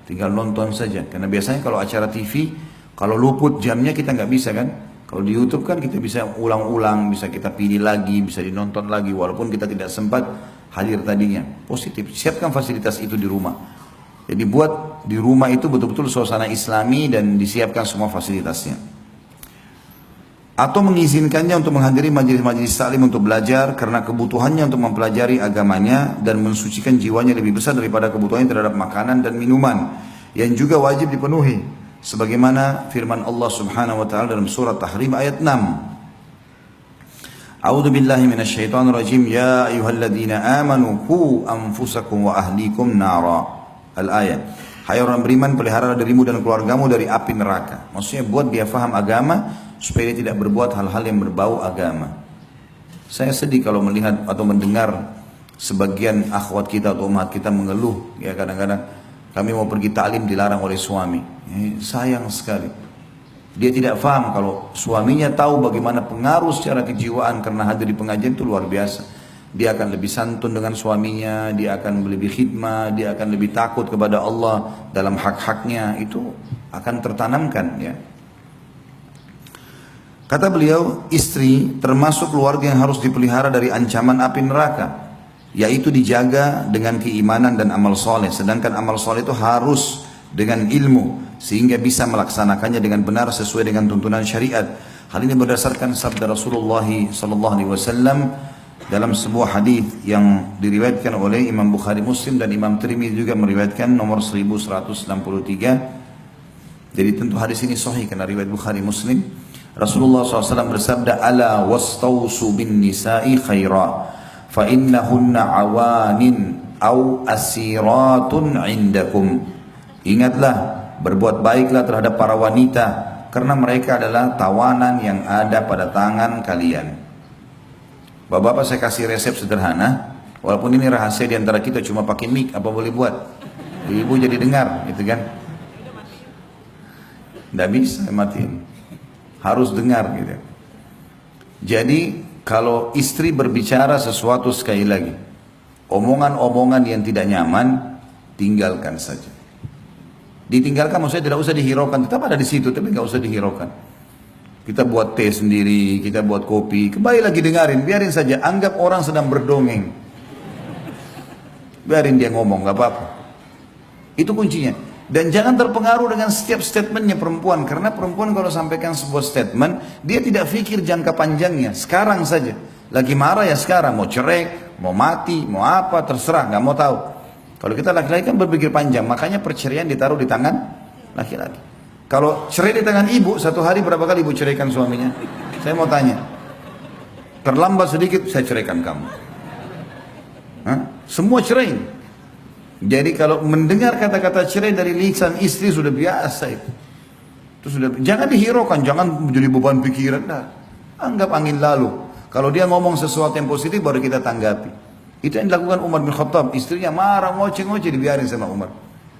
tinggal nonton saja. Karena biasanya kalau acara TV, kalau luput jamnya kita nggak bisa kan. Kalau di YouTube kan kita bisa ulang-ulang, bisa kita pilih lagi, bisa dinonton lagi, walaupun kita tidak sempat hadir tadinya. Positif, siapkan fasilitas itu di rumah. Jadi buat di rumah itu betul-betul suasana islami dan disiapkan semua fasilitasnya. Atau mengizinkannya untuk menghadiri majelis-majelis taklim untuk belajar, karena kebutuhannya untuk mempelajari agamanya dan mensucikan jiwanya lebih besar daripada kebutuhannya terhadap makanan dan minuman, yang juga wajib dipenuhi. Sebagaimana firman Allah Subhanahu wa taala dalam surat Tahrim ayat 6. A'udzu billahi minasyaitonir rajim. Ya ayyuhalladzina amanu qu anfusakum wa ahlikum nara. Al-ayat. Hai orang beriman, pelihara dirimu dan keluargamu dari api neraka. Maksudnya buat dia faham agama supaya dia tidak berbuat hal-hal yang berbau agama. Saya sedih kalau melihat atau mendengar sebagian akhwat kita atau umat kita mengeluh, ya kadang-kadang kami mau pergi taklim dilarang oleh suami. Sayang sekali. Dia tidak paham kalau suaminya tahu bagaimana pengaruh secara kejiwaan karena hadir di pengajian itu luar biasa. Dia akan lebih santun dengan suaminya, dia akan lebih khidmah, dia akan lebih takut kepada Allah dalam hak-haknya, itu akan tertanamkan ya. Kata beliau, istri termasuk keluarga yang harus dipelihara dari ancaman api neraka, yaitu dijaga dengan keimanan dan amal soleh. Sedangkan amal soleh itu harus dengan ilmu sehingga bisa melaksanakannya dengan benar sesuai dengan tuntunan syariat. Hal ini berdasarkan sabda Rasulullah sallallahu alaihi wasallam dalam sebuah hadis yang diriwayatkan oleh Imam Bukhari Muslim dan Imam Tirmidzi juga meriwayatkan nomor 1163. Jadi tentu hadis ini sahih karena riwayat Bukhari Muslim. Rasulullah SAW bersabda, ala wastausu bin nisa'i khaira fa innahunna awanin au asiratun indakum. Ingatlah, berbuat baiklah terhadap para wanita, karena mereka adalah tawanan yang ada pada tangan kalian. Bapak-bapak, saya kasih resep sederhana, walaupun ini rahasia di antara kita, cuma pakai mic, apa boleh buat? Ibu jadi dengar, gitu kan? Tidak bisa matiin, harus dengar gitu. Jadi kalau istri berbicara sesuatu, sekali lagi, omongan-omongan yang tidak nyaman, tinggalkan saja. Ditinggalkan maksudnya tidak usah dihiraukan, tetap ada di situ tapi nggak usah dihiraukan. Kita buat teh sendiri, kita buat kopi, kembali lagi dengarin, biarin saja, anggap orang sedang berdongeng. Biarin dia ngomong, nggak apa-apa. Itu kuncinya. Dan jangan terpengaruh dengan setiap statementnya perempuan, karena perempuan kalau sampaikan sebuah statement, dia tidak pikir jangka panjangnya, sekarang saja. Lagi marah ya sekarang, mau cerai, mau mati, mau apa, terserah, nggak mau tahu. Kalau kita laki-laki kan berpikir panjang, makanya perceraian ditaruh di tangan laki-laki. Kalau cerai di tangan ibu, satu hari berapa kali ibu ceraikan suaminya? Saya mau tanya. Terlambat sedikit, saya ceraikan kamu. Hah? Semua cerai. Jadi kalau mendengar kata-kata cerai dari lisan istri sudah biasa itu. Jangan dihiraukan, jangan menjadi beban pikiran. Nah, anggap angin lalu. Kalau dia ngomong sesuatu yang positif baru kita tanggapi. Itu yang dilakukan Umar bin Khattab. Istrinya marah, ngoceh-ngoceh, dibiarin sama Umar.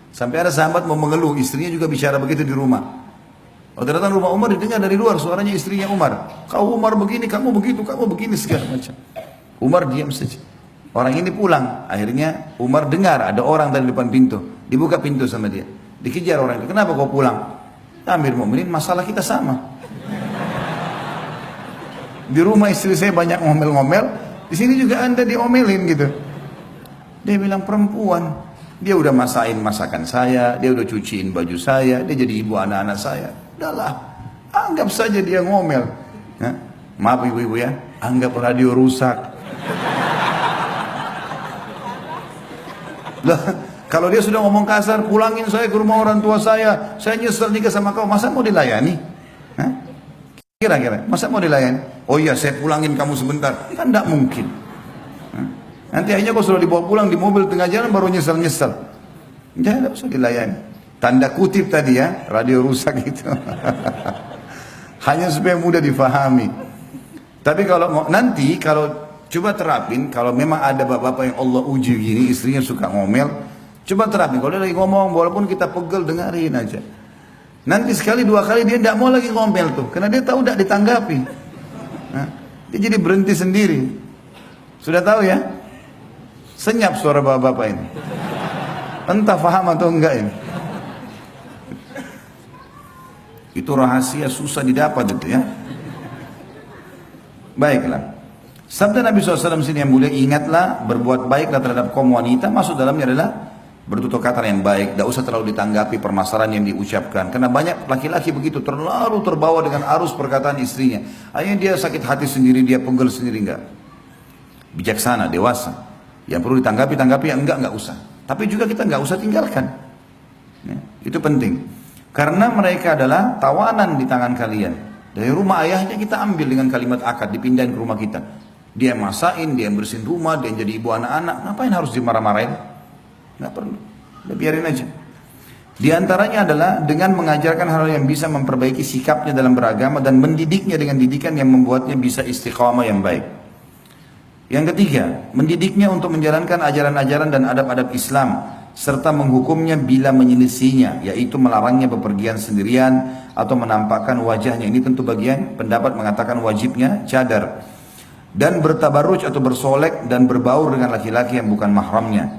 Sampai ada sahabat mau mengeluh, istrinya juga bicara begitu di rumah. Oh, ternyata rumah Umar didengar dari luar, suaranya istrinya Umar. Kau Umar begini, kamu begitu, kamu begini, segala macam. Umar diam saja. Orang ini pulang. Akhirnya Umar dengar ada orang dari depan pintu. Dibuka pintu sama dia. Dikejar orang itu. Kenapa kau pulang? Amir Mu'minin, masalah kita sama. Di rumah istri saya banyak ngomel-ngomel. Di sini juga Anda diomelin gitu. Dia bilang perempuan, dia udah masakin masakan saya, dia udah cuciin baju saya, dia jadi ibu anak-anak saya. Udahlah, anggap saja dia ngomel. Maaf ibu-ibu ya, anggap radio rusak. Lah, kalau dia sudah ngomong kasar, pulangin saya ke rumah orang tua saya nyesel nikah sama kau, masa mau dilayani? Hah? Kira-kira, masa mau dilayani? Oh iya, saya pulangin kamu sebentar, kan tidak mungkin. Hah? Nanti akhirnya kau sudah dibawa pulang di mobil tengah jalan baru nyesel-nyesel. Jangan, tidak usah dilayani. Tanda kutip tadi ya, radio rusak itu. Hanya supaya mudah difahami. Tapi kalau nanti, kalau coba terapin, kalau memang ada bapak-bapak yang Allah uji gini, istrinya suka ngomel, coba terapin. Kalau dia lagi ngomong, walaupun kita pegel, dengarin aja. Nanti sekali dua kali dia tidak mau lagi ngomel tuh, karena dia tahu tidak ditanggapi. Nah, dia jadi berhenti sendiri. Sudah tahu ya? Senyap suara bapak-bapak ini. Entah paham atau enggak ini. Itu rahasia susah didapat itu ya. Baiklah. Sabda Nabi SAW sini yang mulia, ingatlah, berbuat baiklah terhadap kaum wanita, masuk dalamnya adalah bertutur kata yang baik, tidak usah terlalu ditanggapi permasalahan yang diucapkan. Karena banyak laki-laki begitu, terlalu terbawa dengan arus perkataan istrinya. Akhirnya dia sakit hati sendiri, dia pegel sendiri, enggak. Bijaksana, dewasa. Yang perlu ditanggapi, yang enggak usah. Tapi juga kita enggak usah tinggalkan. Ya, itu penting. Karena mereka adalah tawanan di tangan kalian. Dari rumah ayahnya kita ambil dengan kalimat akad, dipindahin ke rumah kita. Dia masain, dia bersihin rumah, dia jadi ibu anak-anak. Ngapain harus dimarah-marahin? Nggak perlu. Udah biarin aja. Di antaranya adalah dengan mengajarkan hal yang bisa memperbaiki sikapnya dalam beragama dan mendidiknya dengan didikan yang membuatnya bisa istiqamah yang baik. Yang ketiga, mendidiknya untuk menjalankan ajaran-ajaran dan adab-adab Islam serta menghukumnya bila menyelisihinya, yaitu melarangnya bepergian sendirian atau menampakkan wajahnya. Ini tentu bagian pendapat mengatakan wajibnya cadar. Dan bertabarruj atau bersolek dan berbaur dengan laki-laki yang bukan mahramnya.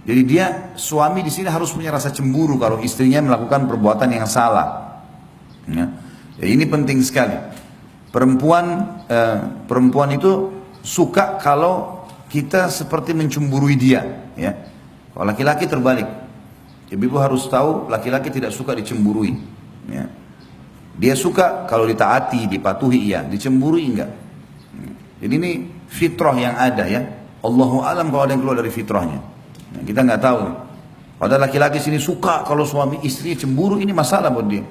Jadi dia, suami di sini harus punya rasa cemburu kalau istrinya melakukan perbuatan yang salah. Ya. Ya, ini penting sekali. Perempuan itu suka kalau kita seperti mencemburui dia. Ya. Kalau laki-laki terbalik. Ibu harus tahu laki-laki tidak suka dicemburui. Ya. Dia suka kalau ditaati, dipatuhi, ya. Dicemburui enggak. Jadi ini fitrah yang ada ya. Allahu alam kalau ada yang keluar dari fitrahnya. Nah, kita nggak tahu. Pada laki-laki sini suka kalau suami istri cemburu, ini masalah buat dia.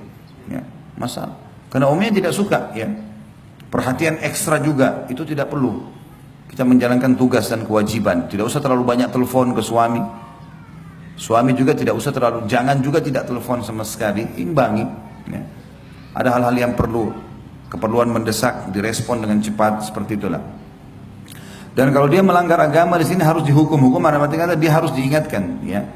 Ya, masalah. Karena umumnya tidak suka ya. Perhatian ekstra juga itu tidak perlu. Kita menjalankan tugas dan kewajiban. Tidak usah terlalu banyak telepon ke suami. Suami juga tidak usah terlalu, jangan juga tidak telepon sama sekali. Imbangi. Ya. Ada hal-hal yang perlu. Keperluan mendesak direspon dengan cepat, seperti itulah. Dan kalau dia melanggar agama di sini harus dihukum. Hukum ada arti kata dia harus diingatkan ya.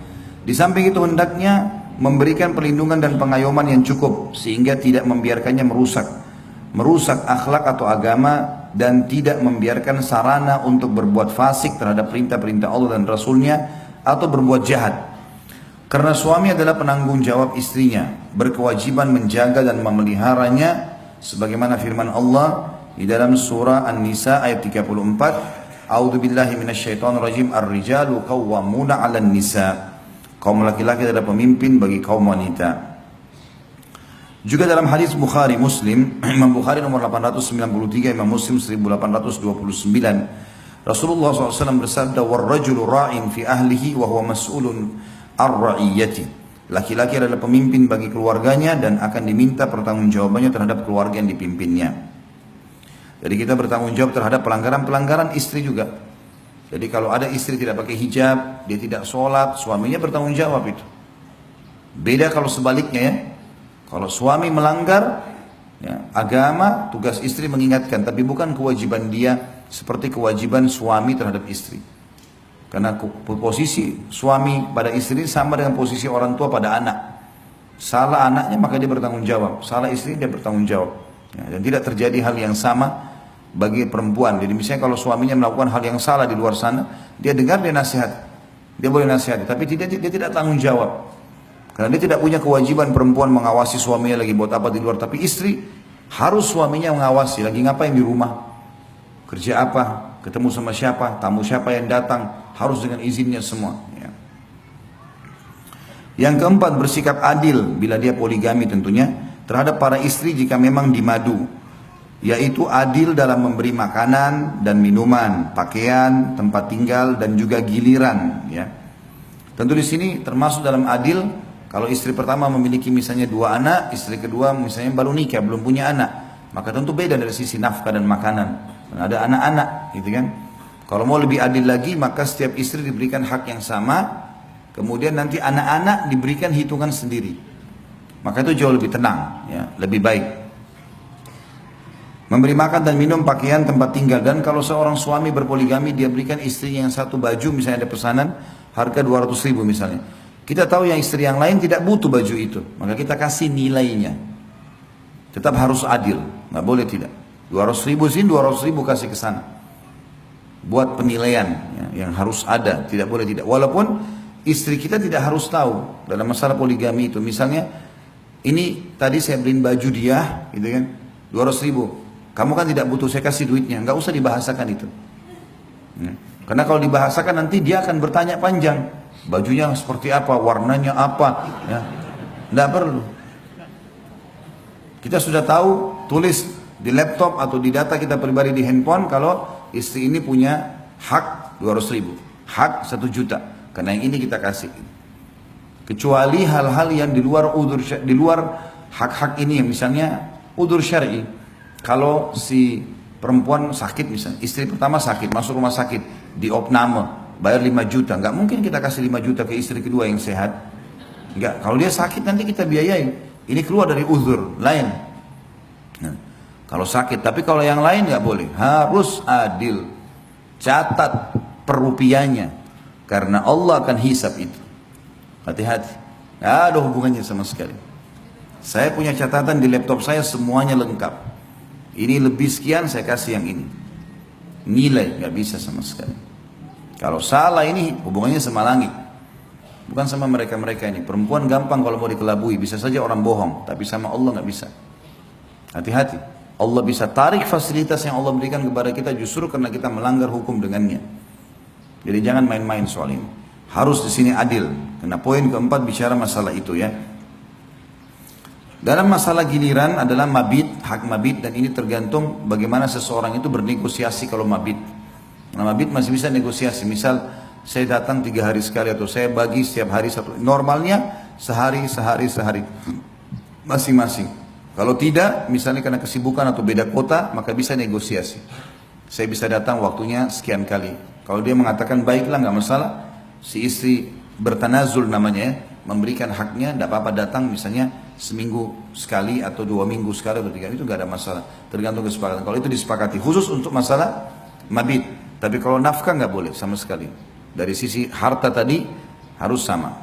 Di samping itu hendaknya memberikan perlindungan dan pengayoman yang cukup sehingga tidak membiarkannya merusak akhlak atau agama dan tidak membiarkan sarana untuk berbuat fasik terhadap perintah-perintah Allah dan Rasulnya atau berbuat jahat. Karena suami adalah penanggung jawab istrinya, berkewajiban menjaga dan memeliharanya. Sebagaimana firman Allah di dalam surah An-Nisa ayat 34, A'udzu billahi minasyaitonir rajim, ar-rijalu qawwamuna 'alan nisa. Kaum laki-laki adalah pemimpin bagi kaum wanita. Juga dalam hadis Bukhari Muslim, Imam Bukhari nomor 893, Imam Muslim 1829, Rasulullah SAW bersabda, "War-rajulu ra'in fi ahlihi wa huwa mas'ulun ar-ra'iyyati." Laki-laki adalah pemimpin bagi keluarganya dan akan diminta pertanggungjawabannya terhadap keluarga yang dipimpinnya. Jadi kita bertanggung jawab terhadap pelanggaran-pelanggaran istri juga. Jadi kalau ada istri tidak pakai hijab, dia tidak sholat, suaminya bertanggung jawab itu. Beda kalau sebaliknya ya. Kalau suami melanggar ya, agama, tugas istri mengingatkan, tapi bukan kewajiban dia seperti kewajiban suami terhadap istri. Karena posisi suami pada istri sama dengan posisi orang tua pada anak. Salah anaknya maka dia bertanggung jawab, salah istri dia bertanggung jawab. Ya, dan tidak terjadi hal yang sama bagi perempuan. Jadi misalnya kalau suaminya melakukan hal yang salah di luar sana, dia dengar, dia nasihat, dia boleh nasihat, tapi dia tidak tanggung jawab. Karena dia tidak punya kewajiban perempuan mengawasi suaminya lagi buat apa di luar. Tapi istri harus suaminya mengawasi, lagi ngapain di rumah, kerja apa, ketemu sama siapa, tamu siapa yang datang, harus dengan izinnya semua. Ya. Yang keempat, bersikap adil bila dia poligami tentunya terhadap para istri jika memang dimadu. yaitu adil dalam memberi makanan dan minuman, pakaian, tempat tinggal dan juga giliran, ya. Tentu di sini termasuk dalam adil kalau istri pertama memiliki misalnya 2 anak, istri kedua misalnya baru nikah, belum punya anak, maka tentu beda dari sisi nafkah dan makanan. Dan ada anak-anak, gitu kan. Kalau mau lebih adil lagi, maka setiap istri diberikan hak yang sama, kemudian nanti anak-anak diberikan hitungan sendiri. Maka itu jauh lebih tenang, ya, lebih baik. Memberi makan dan minum, pakaian, tempat tinggal. Dan kalau seorang suami berpoligami, dia berikan istrinya yang satu baju, misalnya ada pesanan harga 200.000 misalnya. Kita tahu yang istri yang lain tidak butuh baju itu, maka kita kasih nilainya. Tetap harus adil, nggak boleh tidak. 200.000 sini, 200.000 kasih ke sana. Buat penilaian, ya, yang harus ada, tidak boleh tidak. Walaupun istri kita tidak harus tahu dalam masalah poligami itu. Misalnya, ini tadi saya beliin baju dia, gitu kan, 200.000. Kamu kan tidak butuh, saya kasih duitnya. Nggak usah dibahasakan itu. Ya. Karena kalau dibahasakan nanti dia akan bertanya panjang. Bajunya seperti apa, warnanya apa. Ya. Nggak perlu. Kita sudah tahu, tulis di laptop atau di data kita pribadi di handphone kalau istri ini punya hak 200.000. Hak 1 juta. Karena yang ini kita kasih. Kecuali hal-hal yang di luar hak-hak ini, yang misalnya udzur syar'i. Kalau si perempuan sakit misalnya, istri pertama sakit, masuk rumah sakit, diopname, bayar 5 juta. Nggak mungkin kita kasih 5 juta ke istri kedua yang sehat. Nggak, kalau dia sakit nanti kita biayai. Ini keluar dari uzur lain. Nah, kalau sakit, tapi kalau yang lain nggak boleh. Harus adil. Catat per rupiahnya. Karena Allah akan hisab itu. Hati-hati. Nggak ada hubungannya sama sekali. Saya punya catatan di laptop saya, semuanya lengkap. Ini lebih sekian, saya kasih yang ini. Nilai, nggak bisa sama sekali. Kalau salah ini hubungannya sama langit, bukan sama mereka-mereka ini. Perempuan gampang kalau mau dikelabui, bisa saja orang bohong, tapi sama Allah nggak bisa. Hati-hati. Allah bisa tarik fasilitas yang Allah berikan kepada kita justru karena kita melanggar hukum dengannya. Jadi jangan main-main soal ini. Harus di sini adil. Karena poin keempat bicara masalah itu, ya. Dalam masalah giliran adalah mabit, hak mabit, dan ini tergantung bagaimana seseorang itu bernegosiasi kalau mabit. Nah, mabit masih bisa negosiasi. Misal saya datang 3 hari sekali atau saya bagi setiap hari satu. Normalnya sehari masing-masing. Kalau tidak, misalnya karena kesibukan atau beda kota, maka bisa negosiasi. Saya bisa datang waktunya sekian kali. Kalau dia mengatakan baiklah nggak masalah, si istri bertanazul namanya, ya, memberikan haknya, tidak apa-apa datang misalnya seminggu sekali atau 2 minggu sekali atau 3 itu nggak ada masalah, tergantung kesepakatan. Kalau itu disepakati khusus untuk masalah mabit, tapi kalau nafkah nggak boleh sama sekali. Dari sisi harta tadi harus sama.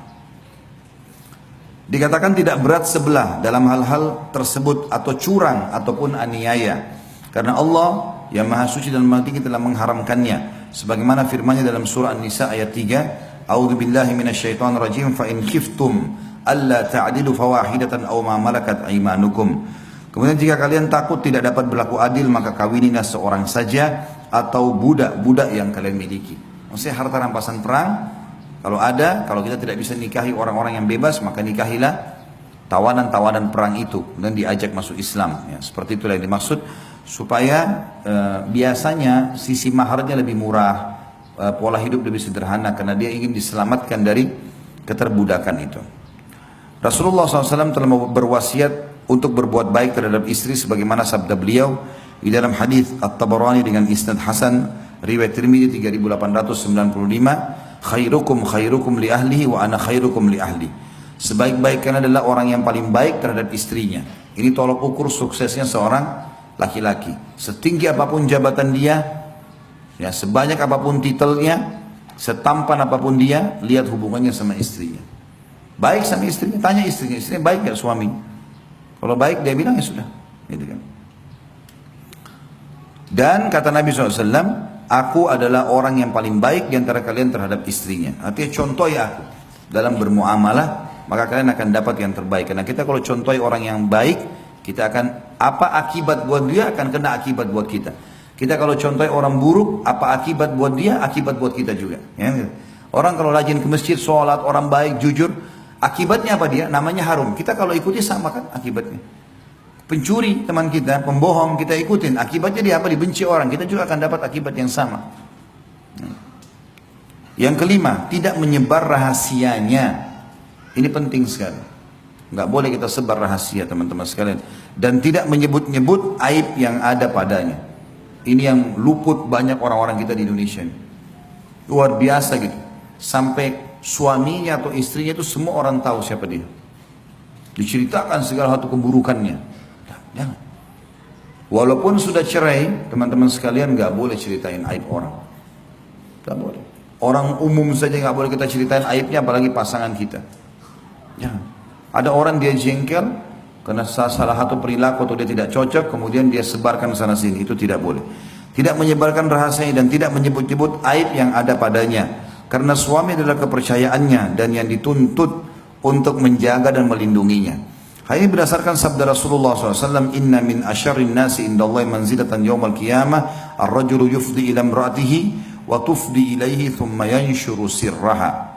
Dikatakan tidak berat sebelah dalam hal-hal tersebut atau curang ataupun aniaya, karena Allah yang Maha Suci dan Maha Tinggi telah mengharamkannya. Sebagaimana firman-Nya dalam surah An-Nisa ayat 3, A'udzubillahi minasyaitonirrajim, fa in khiftum alla ta'dilu fawahidatan aw ma malakat aymanukum. Kemudian jika kalian takut tidak dapat berlaku adil, maka kawinilah seorang saja atau budak-budak yang kalian miliki. Maksudnya harta rampasan perang kalau ada, kalau kita tidak bisa nikahi orang-orang yang bebas, maka nikahilah tawanan-tawanan perang itu dan diajak masuk Islam, ya. Seperti itulah yang dimaksud, supaya biasanya sisi maharnya lebih murah, pola hidup lebih sederhana, karena dia ingin diselamatkan dari keterbudakan itu. Rasulullah SAW telah berwasiat untuk berbuat baik terhadap istri sebagaimana sabda beliau di dalam hadis At-Tabarani dengan isnad hasan, riwayat Tirmidzi 3895, khairukum li ahlihi wa ana khairukum li ahli. Sebaik-baik kalian adalah orang yang paling baik terhadap istrinya. Ini tolok ukur suksesnya seorang laki-laki. Setinggi apapun jabatan dia, ya, sebanyak apapun titelnya, setampan apapun dia, lihat hubungannya sama istrinya. Baik sama istrinya, tanya istrinya baik gak suami? Kalau baik dia bilang ya sudah, gitu kan. Dan kata Nabi SAW, aku adalah orang yang paling baik di antara kalian terhadap istrinya. Artinya contohi aku dalam bermuamalah, maka kalian akan dapat yang terbaik. Karena kita kalau contohi orang yang baik, kita akan, apa akibat buat dia akan kena akibat buat kita. Kita kalau contohi orang buruk, apa akibat buat dia, akibat buat kita juga, ya. Orang kalau rajin ke masjid, sholat, orang baik, jujur, akibatnya apa dia? Namanya harum. Kita kalau ikuti sama kan akibatnya. Pencuri teman kita, pembohong kita ikutin. Akibatnya dia apa? Dibenci orang. Kita juga akan dapat akibat yang sama. Yang kelima, tidak menyebar rahasianya. Ini penting sekali. Nggak boleh kita sebar rahasia teman-teman sekalian. Dan tidak menyebut-nyebut aib yang ada padanya. Ini yang luput banyak orang-orang kita di Indonesia. Luar biasa gitu. Sampai suaminya atau istrinya itu semua orang tahu siapa dia. Diceritakan segala satu keburukannya. Jangan. Walaupun sudah cerai, teman-teman sekalian nggak boleh ceritain aib orang. Nggak boleh. Orang umum saja nggak boleh kita ceritain aibnya, apalagi pasangan kita. Jangan. Ada orang dia jengkel karena salah satu perilaku atau dia tidak cocok, kemudian dia sebarkan sana sini. Itu tidak boleh. Tidak menyebarkan rahasia dan tidak menyebut-nyebut aib yang ada padanya. Karena suami adalah kepercayaannya dan yang dituntut untuk menjaga dan melindunginya. Hal ini berdasarkan sabda Rasulullah SAW, Inna min asyarrin nasi indallahi manzilatan yawmal qiyamah, ar-rajulu yufdi ila imra'atihi, wa tufdi ilaihi thumma yanshuru sirraha.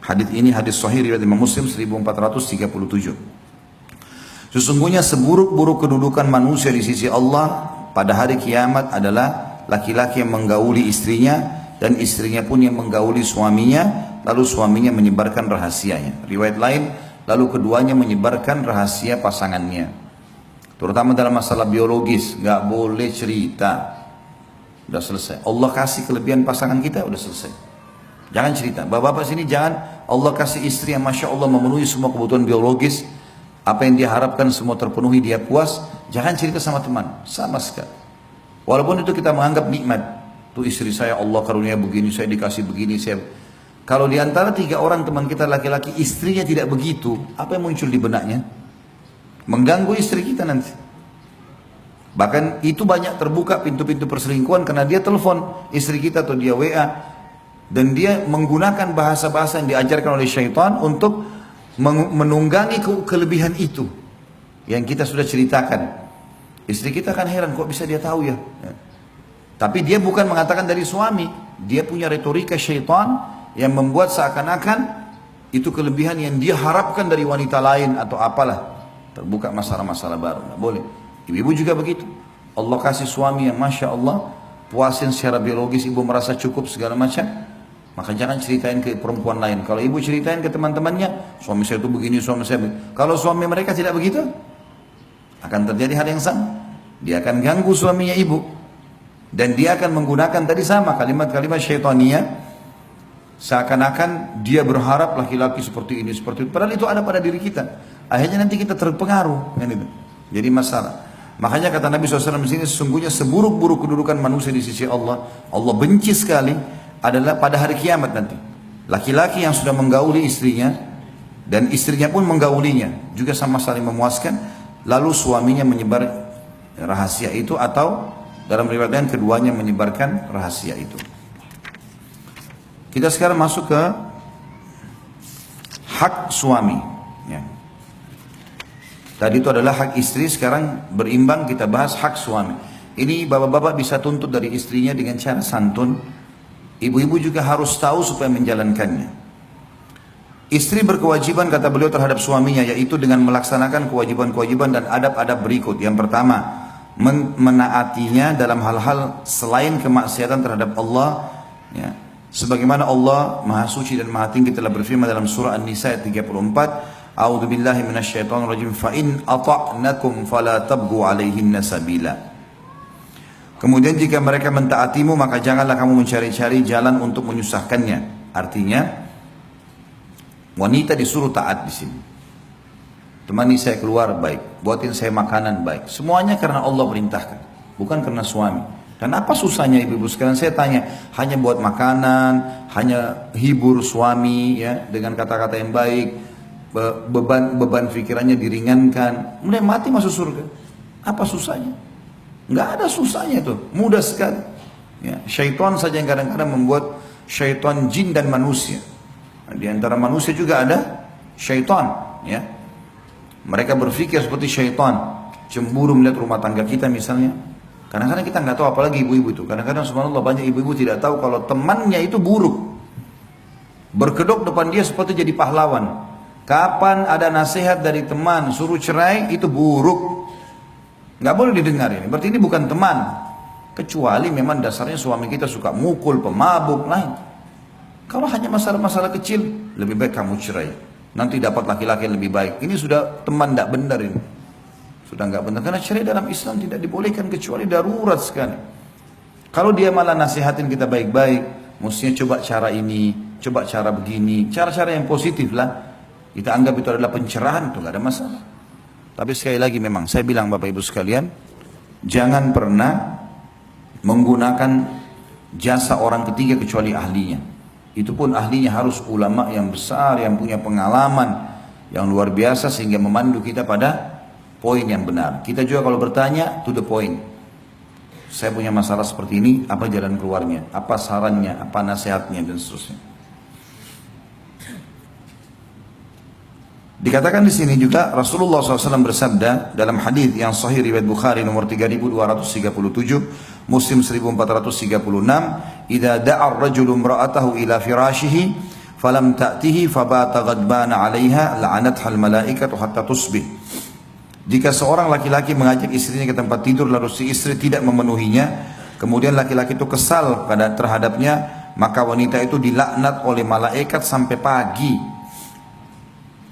Hadis ini hadis sahih riwayat Imam Muslim 1437. Sesungguhnya seburuk-buruk kedudukan manusia di sisi Allah pada hari kiamat adalah laki-laki yang menggauli istrinya dan istrinya pun yang menggauli suaminya, lalu suaminya menyebarkan rahasianya. Riwayat lain, lalu keduanya menyebarkan rahasia pasangannya. Terutama dalam masalah biologis, nggak boleh cerita. Udah selesai. Allah kasih kelebihan pasangan kita, udah selesai. Jangan cerita. Bapak-bapak sini jangan, Allah kasih istri yang Masya Allah memenuhi semua kebutuhan biologis. Apa yang dia harapkan semua terpenuhi, dia puas. Jangan cerita sama teman, sama sekali. Walaupun itu kita menganggap nikmat. Tuh istri saya Allah karunia begini, saya dikasih begini, saya... Kalau di antara 3 orang teman kita laki-laki istrinya tidak begitu, apa yang muncul di benaknya? Mengganggu istri kita nanti. Bahkan itu banyak terbuka pintu-pintu perselingkuhan karena dia telepon istri kita atau dia WA dan dia menggunakan bahasa-bahasa yang diajarkan oleh syaitan untuk menunggangi kelebihan itu yang kita sudah ceritakan. Istri kita kan heran kok bisa dia tahu ya. Tapi dia bukan mengatakan dari suami, dia punya retorika syaitan yang membuat seakan-akan itu kelebihan yang dia harapkan dari wanita lain atau apalah. Terbuka masalah-masalah baru. Nggak boleh. Ibu-ibu juga begitu. Allah kasih suami yang Masya Allah puasin secara biologis, ibu merasa cukup segala macam, maka jangan ceritain ke perempuan lain. Kalau ibu ceritain ke teman-temannya, suami saya itu begini, suami saya begini. Kalau suami mereka tidak begitu, akan terjadi hal yang sama. Dia akan ganggu suaminya ibu. Dan dia akan menggunakan tadi sama kalimat-kalimat syaitaniyah. Seakan-akan dia berharap laki-laki seperti ini, seperti itu. Padahal itu ada pada diri kita. Akhirnya nanti kita terpengaruh. Kan itu. Jadi masalah. Makanya kata Nabi SAW di sini, sesungguhnya seburuk-buruk kedudukan manusia di sisi Allah, Allah benci sekali adalah pada hari kiamat nanti. Laki-laki yang sudah menggauli istrinya, dan istrinya pun menggaulinya, juga sama saling memuaskan, lalu suaminya menyebar rahasia itu, atau dalam riwayat lain keduanya menyebarkan rahasia itu. Kita sekarang masuk ke hak suami. Ya. Tadi itu adalah hak istri, sekarang berimbang kita bahas hak suami. Ini bapak-bapak bisa tuntut dari istrinya dengan cara santun. Ibu-ibu juga harus tahu supaya menjalankannya. Istri berkewajiban kata beliau terhadap suaminya, yaitu dengan melaksanakan kewajiban-kewajiban dan adab-adab berikut. Yang pertama, menaatinya dalam hal-hal selain kemaksiatan terhadap Allah. Ya. Sebagaimana Allah Maha Suci dan Maha Tinggi telah berfirman dalam surah An-Nisa ayat 34, A'udzu billahi minasyaitonir rajim, fa in ata'nakum fala tabghu 'alaihinna sabila. Kemudian jika mereka mentaatimu, maka janganlah kamu mencari-cari jalan untuk menyusahkannya. Artinya wanita disuruh taat di sini. Temani saya keluar baik, buatin saya makanan baik. Semuanya karena Allah perintahkan, bukan karena suami. Dan apa susahnya ibu-ibu sekalian, saya tanya, hanya buat makanan, hanya hibur suami ya dengan kata-kata yang baik, beban pikirannya diringankan, mulai mati masuk surga. Apa susahnya? Nggak ada susahnya itu, mudah sekali. Ya, syaitan saja yang kadang-kadang membuat syaitan jin dan manusia. Nah, di antara manusia juga ada syaitan. Ya, mereka berpikir seperti syaitan, cemburu melihat rumah tangga kita misalnya. Kadang-kadang kita nggak tahu, apalagi ibu-ibu itu. Kadang-kadang subhanallah banyak ibu-ibu tidak tahu kalau temannya itu buruk. Berkedok depan dia seperti jadi pahlawan. Kapan ada nasihat dari teman suruh cerai, itu buruk. Nggak boleh didengar ini. Berarti ini bukan teman. Kecuali memang dasarnya suami kita suka mukul, pemabuk, lain. Kalau hanya masalah-masalah kecil, lebih baik kamu cerai. Nanti dapat laki-laki yang lebih baik. Ini sudah teman tidak benar ini. Sudah nggak benar. Karena cerai dalam Islam tidak dibolehkan kecuali darurat sekali. Kalau dia malah nasihatin kita baik-baik, mestinya coba cara ini, coba cara begini, cara-cara yang positif lah. Kita anggap itu adalah pencerahan, itu nggak ada masalah. Tapi sekali lagi memang saya bilang Bapak Ibu sekalian, jangan pernah menggunakan jasa orang ketiga kecuali ahlinya. Itu pun ahlinya harus ulama yang besar, yang punya pengalaman yang luar biasa sehingga memandu kita pada poin yang benar. Kita juga kalau bertanya to the point. Saya punya masalah seperti ini, apa jalan keluarnya, apa sarannya, apa nasihatnya dan seterusnya. Dikatakan di sini juga Rasulullah SAW bersabda dalam hadis yang sahih riwayat Bukhari nomor 3237, Muslim 1436, "Idza da'a ar-rajulu imra'atahu ila firashihi falam ta'tihi fabata ghadbana 'alayha la'anatha al-malaikatu hatta tusbih." Jika seorang laki-laki mengajak istrinya ke tempat tidur lalu si istri tidak memenuhinya, kemudian laki-laki itu kesal terhadapnya, maka wanita itu dilaknat oleh malaikat sampai pagi.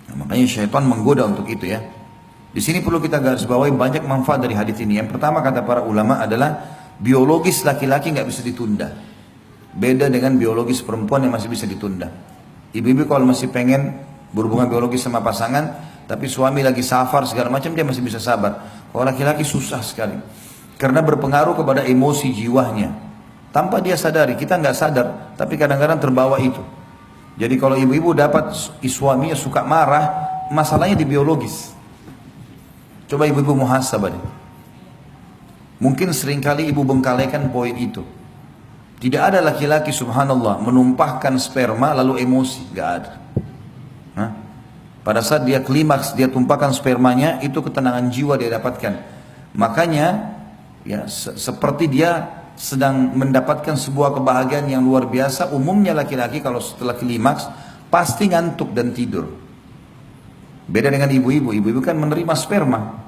Nah, makanya syaitan menggoda untuk itu ya. Di sini perlu kita garis bawahi banyak manfaat dari hadis ini. Yang pertama kata para ulama adalah biologis laki-laki nggak bisa ditunda. Beda dengan biologis perempuan yang masih bisa ditunda. Ibu-ibu kalau masih pengen berhubungan biologis sama pasangan, tapi suami lagi safar segala macam, dia masih bisa sabar. Kalau laki-laki susah sekali, karena berpengaruh kepada emosi jiwanya. Tanpa dia sadari, kita nggak sadar, tapi kadang-kadang terbawa itu. Jadi kalau ibu-ibu dapat suaminya suka marah, masalahnya di biologis. Coba ibu-ibu muhasabah deh. Mungkin seringkali ibu bengkalikan poin itu. Tidak ada laki-laki subhanallah menumpahkan sperma lalu emosi, nggak ada. Hah? Pada saat dia klimaks, dia tumpahkan spermanya, itu ketenangan jiwa dia dapatkan. Makanya ya seperti dia sedang mendapatkan sebuah kebahagiaan yang luar biasa. Umumnya laki-laki kalau setelah klimaks pasti ngantuk dan tidur. Beda dengan ibu-ibu. Ibu-ibu kan menerima sperma.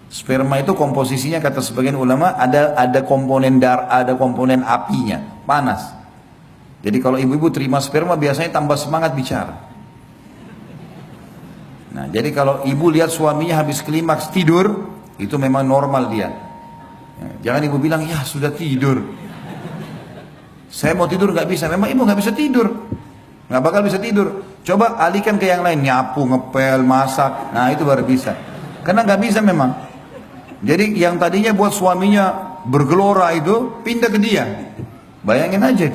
Sperma itu komposisinya kata sebagian ulama ada komponen ada komponen apinya, panas. Jadi kalau ibu-ibu terima sperma biasanya tambah semangat bicara. Nah, jadi kalau ibu lihat suaminya habis klimaks tidur, itu memang normal dia. Jangan ibu bilang, ya sudah tidur. Saya mau tidur nggak bisa. Memang ibu nggak bisa tidur, nggak bakal bisa tidur. Coba alihkan ke yang lain, nyapu, ngepel, masak. Nah itu baru bisa. Karena nggak bisa memang. Jadi yang tadinya buat suaminya bergelora itu pindah ke dia. Bayangin aja.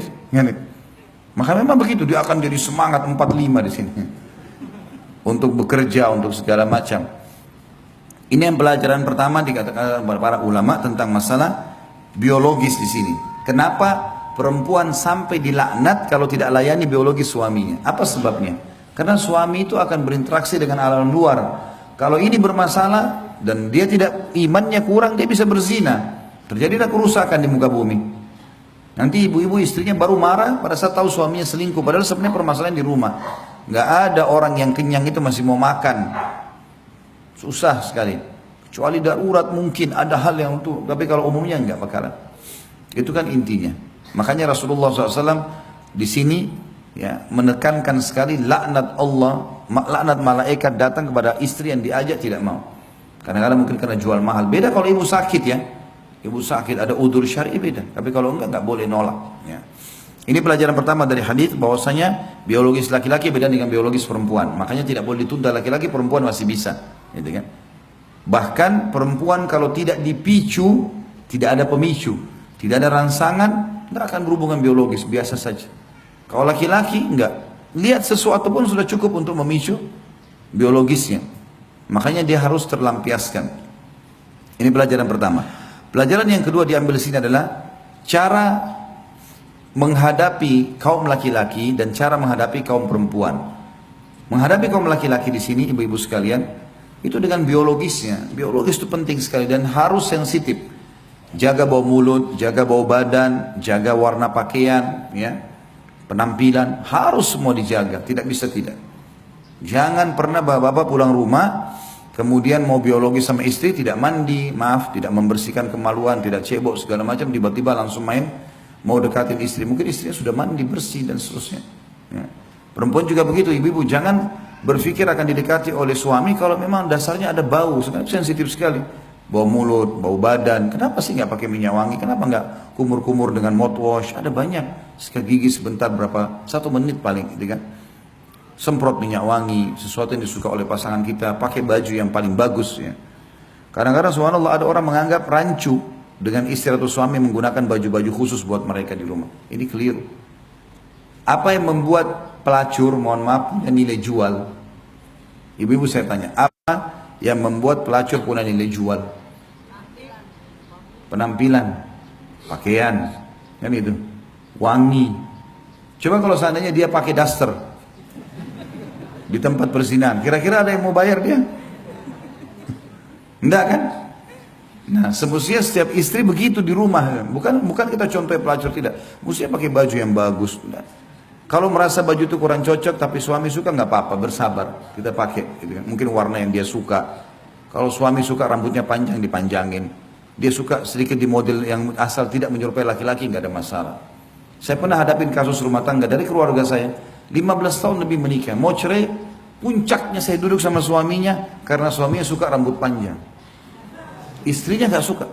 Maka memang begitu, dia akan jadi semangat 45 di sini. Untuk bekerja, untuk segala macam. Ini yang pelajaran pertama dikatakan para ulama tentang masalah biologis di sini. Kenapa perempuan sampai dilaknat kalau tidak layani biologis suaminya? Apa sebabnya? Karena suami itu akan berinteraksi dengan alam luar. Kalau ini bermasalah dan dia tidak, imannya kurang, dia bisa berzina. Terjadilah kerusakan di muka bumi. Nanti ibu-ibu istrinya baru marah pada saat tahu suaminya selingkuh. Padahal sebenarnya permasalahan di rumah. Nggak ada orang yang kenyang itu masih mau makan. Susah sekali. Kecuali darurat mungkin ada hal yang itu. Tapi kalau umumnya nggak bakalan. Itu kan intinya. Makanya Rasulullah SAW di sini ya menekankan sekali laknat Allah, laknat malaikat datang kepada istri yang diajak tidak mau. Kadang-kadang mungkin karena jual mahal. Beda kalau ibu sakit ya. Ibu sakit ada udzur syar'i beda. Tapi kalau enggak boleh nolak. Ya. Ini pelajaran pertama dari hadis bahwasanya biologis laki-laki beda dengan biologis perempuan. Makanya tidak boleh ditunda laki-laki, perempuan masih bisa, gitu kan? Bahkan perempuan kalau tidak dipicu, tidak ada pemicu, tidak ada rangsangan, tidak akan berhubungan biologis, biasa saja. Kalau laki-laki enggak, lihat sesuatu pun sudah cukup untuk memicu biologisnya. Makanya dia harus terlampiaskan. Ini pelajaran pertama. Pelajaran yang kedua diambil sini adalah cara menghadapi kaum laki-laki dan cara menghadapi kaum perempuan. Menghadapi kaum laki-laki di sini, ibu-ibu sekalian, itu dengan biologisnya. Biologis itu penting sekali dan harus sensitif. Jaga bau mulut, jaga bau badan, jaga warna pakaian, ya, penampilan, harus semua dijaga. Tidak bisa tidak. Jangan pernah bapak-bapak pulang rumah kemudian mau biologis sama istri, tidak mandi, maaf, tidak membersihkan kemaluan, tidak cebok segala macam, tiba-tiba langsung main mau dekatin istri, mungkin istrinya sudah mandi bersih dan seterusnya. Ya. Perempuan juga begitu, ibu-ibu jangan berpikir akan didekati oleh suami kalau memang dasarnya ada bau, sekarang sensitif sekali, bau mulut, bau badan. Kenapa sih nggak pakai minyak wangi? Kenapa nggak kumur-kumur dengan mouthwash? Ada banyak, sikat gigi sebentar berapa, 1 menit paling, gitu kan? Semprot minyak wangi, sesuatu yang disuka oleh pasangan kita, pakai baju yang paling bagus ya. Kadang-kadang subhanallah ada orang menganggap rancu dengan istri atau suami menggunakan baju-baju khusus buat mereka di rumah. Ini keliru. Apa yang membuat pelacur, mohon maaf, punya nilai jual? Ibu-ibu saya tanya, apa yang membuat pelacur punya nilai jual? Penampilan, pakaian, kan itu, wangi. Coba kalau seandainya dia pakai daster di tempat perzinahan, kira-kira ada yang mau bayar dia? Enggak kan? Nah, semestinya setiap istri begitu di rumah, bukan kita contoh pelacur, tidak. Mestinya pakai baju yang bagus. Nah, kalau merasa baju itu kurang cocok tapi suami suka, nggak apa-apa, bersabar, kita pakai. Gitu kan. Mungkin warna yang dia suka. Kalau suami suka rambutnya panjang, dipanjangin. Dia suka sedikit di model yang asal tidak menyerupai laki-laki, nggak ada masalah. Saya pernah hadapin kasus rumah tangga dari keluarga saya. 15 tahun lebih menikah, mau cerai, puncaknya saya duduk sama suaminya karena suaminya suka rambut panjang. Istrinya gak suka,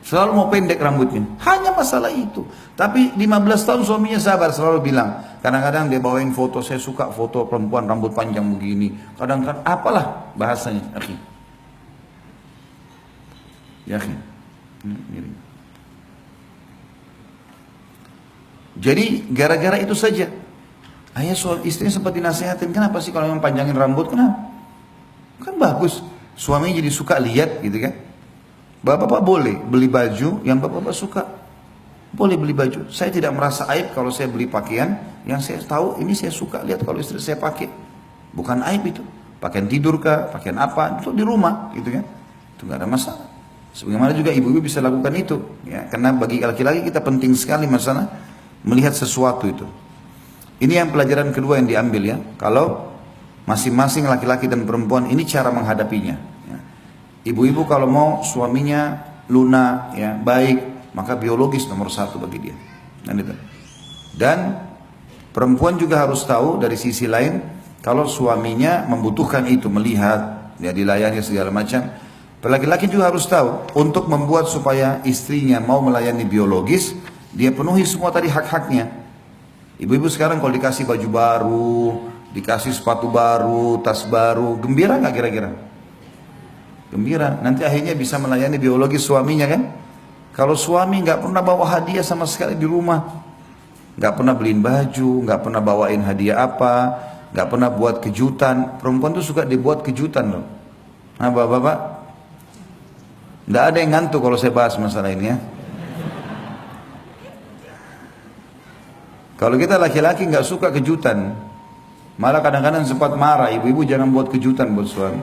selalu mau pendek rambutnya, hanya masalah itu. Tapi 15 tahun suaminya sabar, selalu bilang, kadang-kadang dia bawain foto, saya suka foto perempuan rambut panjang begini, kadang-kadang apalah bahasanya, akhi. Ya akhi. Jadi gara-gara itu saja. Ayah istrinya sempat dinasehatin, kenapa sih kalau yang panjangin rambut, kenapa? Kan bagus, suaminya jadi suka lihat gitu kan. Bapak-bapak boleh beli baju yang bapak-bapak suka. Boleh beli baju. Saya tidak merasa aib kalau saya beli pakaian yang saya tahu ini saya suka lihat kalau istri saya pakai. Bukan aib itu. Pakaian tidur kah, pakaian apa, itu di rumah gitu kan. Itu nggak ada masalah. Sebagaimana juga ibu-ibu bisa lakukan itu. Ya, karena bagi laki-laki kita penting sekali masalah melihat sesuatu itu. Ini yang pelajaran kedua yang diambil ya. Kalau masing-masing laki-laki dan perempuan ini cara menghadapinya. Ya. Ibu-ibu kalau mau suaminya lunak, ya baik, maka biologis nomor 1 bagi dia. Dan perempuan juga harus tahu dari sisi lain, kalau suaminya membutuhkan itu, melihat, ya dilayani segala macam. Laki-laki juga harus tahu untuk membuat supaya istrinya mau melayani biologis, dia penuhi semua tadi hak-haknya. Ibu-ibu sekarang kalau dikasih baju baru, dikasih sepatu baru, tas baru, gembira nggak kira-kira? Gembira. Nanti akhirnya bisa melayani biologis suaminya kan? Kalau suami nggak pernah bawa hadiah sama sekali di rumah, nggak pernah beliin baju, nggak pernah bawain hadiah apa, nggak pernah buat kejutan. Perempuan tuh suka dibuat kejutan loh. Nah, bapak-bapak, nggak ada yang ngantuk kalau saya bahas masalah ini ya. Kalau kita laki-laki nggak suka kejutan, malah kadang-kadang sempat marah, ibu-ibu jangan buat kejutan buat suami.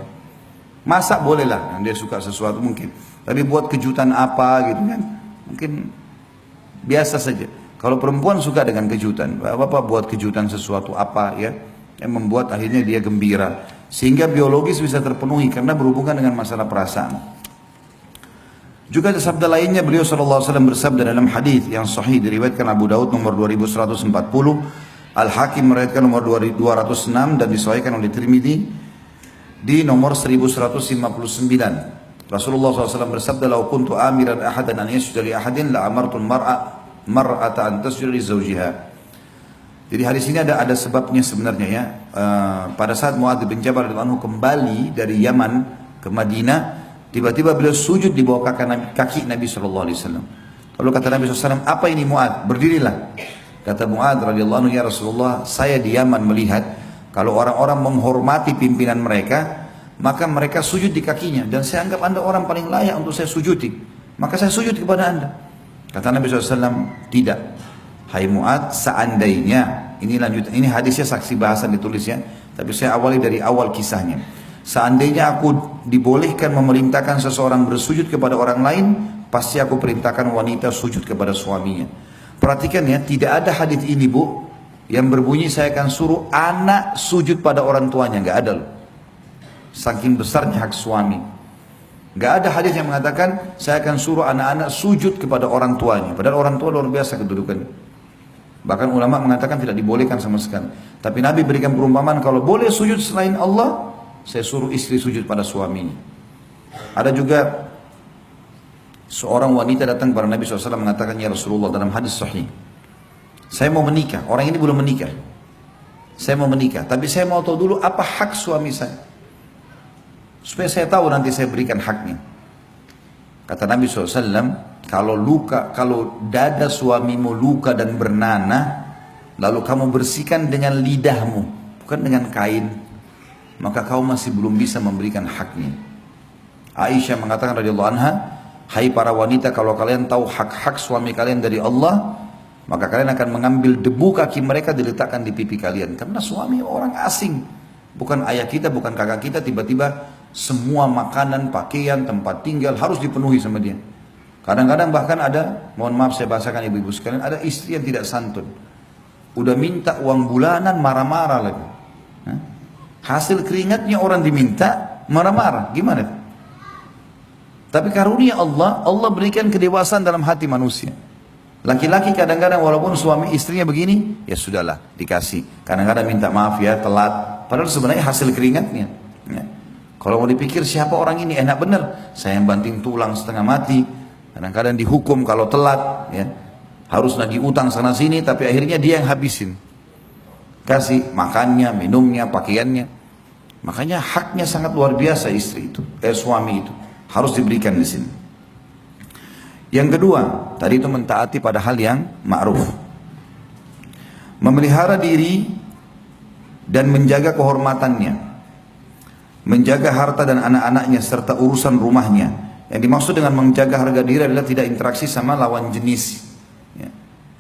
Masak boleh lah, dia suka sesuatu mungkin. Tapi buat kejutan apa gitu kan, mungkin biasa saja. Kalau perempuan suka dengan kejutan, bapak buat kejutan sesuatu apa ya, yang membuat akhirnya dia gembira. Sehingga biologis bisa terpenuhi karena berhubungan dengan masalah perasaan. Juga ada sabda lainnya, beliau SAW bersabda dalam hadis yang sahih diriwayatkan Abu Daud nomor 2140, Al-Hakim meriwayatkan nomor 206 dan disahihkan oleh Tirmidzi di nomor 1159. Rasulullah SAW bersabda, "Lau kuntu amiran ahadan an yasjuda li ahadin la amartu mar'ata an tasjuda li zawjiha." Jadi hadis ini ada sebabnya sebenarnya ya. Pada saat Muadz bin Jabal radhiyallahu anhu kembali dari Yaman ke Madinah, tiba-tiba beliau sujud di bawah kaki Nabi SAW. Lalu kata Nabi SAW, apa ini Mu'adz? Berdirilah. Kata Mu'adz radhiyallahu anhu, ya Rasulullah, saya di Yaman melihat kalau orang-orang menghormati pimpinan mereka, maka mereka sujud di kakinya. Dan saya anggap anda orang paling layak untuk saya sujudi. Maka saya sujud kepada anda. Kata Nabi SAW, tidak. Hai Mu'adz, seandainya, ini hadisnya saksi bahasan ditulisnya, tapi saya awali dari awal kisahnya. Seandainya aku dibolehkan memerintahkan seseorang bersujud kepada orang lain, pasti aku perintahkan wanita sujud kepada suaminya. Perhatikan ya, tidak ada hadis ini bu yang berbunyi saya akan suruh anak sujud pada orang tuanya, nggak ada loh. Saking besarnya hak suami. Gak ada hadis yang mengatakan saya akan suruh anak-anak sujud kepada orang tuanya. Padahal orang tua luar biasa kedudukannya. Bahkan ulama mengatakan tidak dibolehkan sama sekali. Tapi Nabi berikan perumpamaan kalau boleh sujud selain Allah, saya suruh istri sujud pada suaminya. Ada juga seorang wanita datang kepada Nabi SAW mengatakan, ya Rasulullah, dalam hadis sahih, saya mau menikah. Orang ini belum menikah. Saya mau menikah, tapi saya mau tahu dulu apa hak suami saya, supaya saya tahu nanti saya berikan haknya. Kata Nabi SAW, kalau dada suamimu luka dan bernanah, lalu kamu bersihkan dengan lidahmu, bukan dengan kain, maka kau masih belum bisa memberikan haknya. Aisyah mengatakan radhiyallahu anha, hai para wanita, kalau kalian tahu hak-hak suami kalian dari Allah, maka kalian akan mengambil debu kaki mereka diletakkan di pipi kalian. Karena suami orang asing, bukan ayah kita, bukan kakak kita, tiba-tiba semua makanan, pakaian, tempat tinggal harus dipenuhi sama dia. Kadang-kadang bahkan ada, mohon maaf saya bahasakan ibu-ibu sekalian, ada istri yang tidak santun. Udah minta uang bulanan, marah-marah lagi. Hasil keringatnya orang diminta, marah-marah. Gimana? Tapi karunia Allah, Allah berikan kedewasaan dalam hati manusia. Laki-laki kadang-kadang walaupun suami istrinya begini, ya sudahlah, dikasih. Kadang-kadang minta maaf ya, telat. Padahal sebenarnya hasil keringatnya. Ya. Kalau mau dipikir siapa orang ini, enak benar. Saya yang banting tulang setengah mati. Kadang-kadang dihukum kalau telat. Ya. Harus nagih utang sana sini, tapi akhirnya dia yang habisin. Kasih makannya, minumnya, pakaiannya. Makanya haknya sangat luar biasa istri itu, suami itu. Harus diberikan di sini. Yang kedua, tadi itu mentaati pada hal yang ma'ruf. Memelihara diri dan menjaga kehormatannya. Menjaga harta dan anak-anaknya serta urusan rumahnya. Yang dimaksud dengan menjaga harga diri adalah tidak interaksi sama lawan jenis. Ya.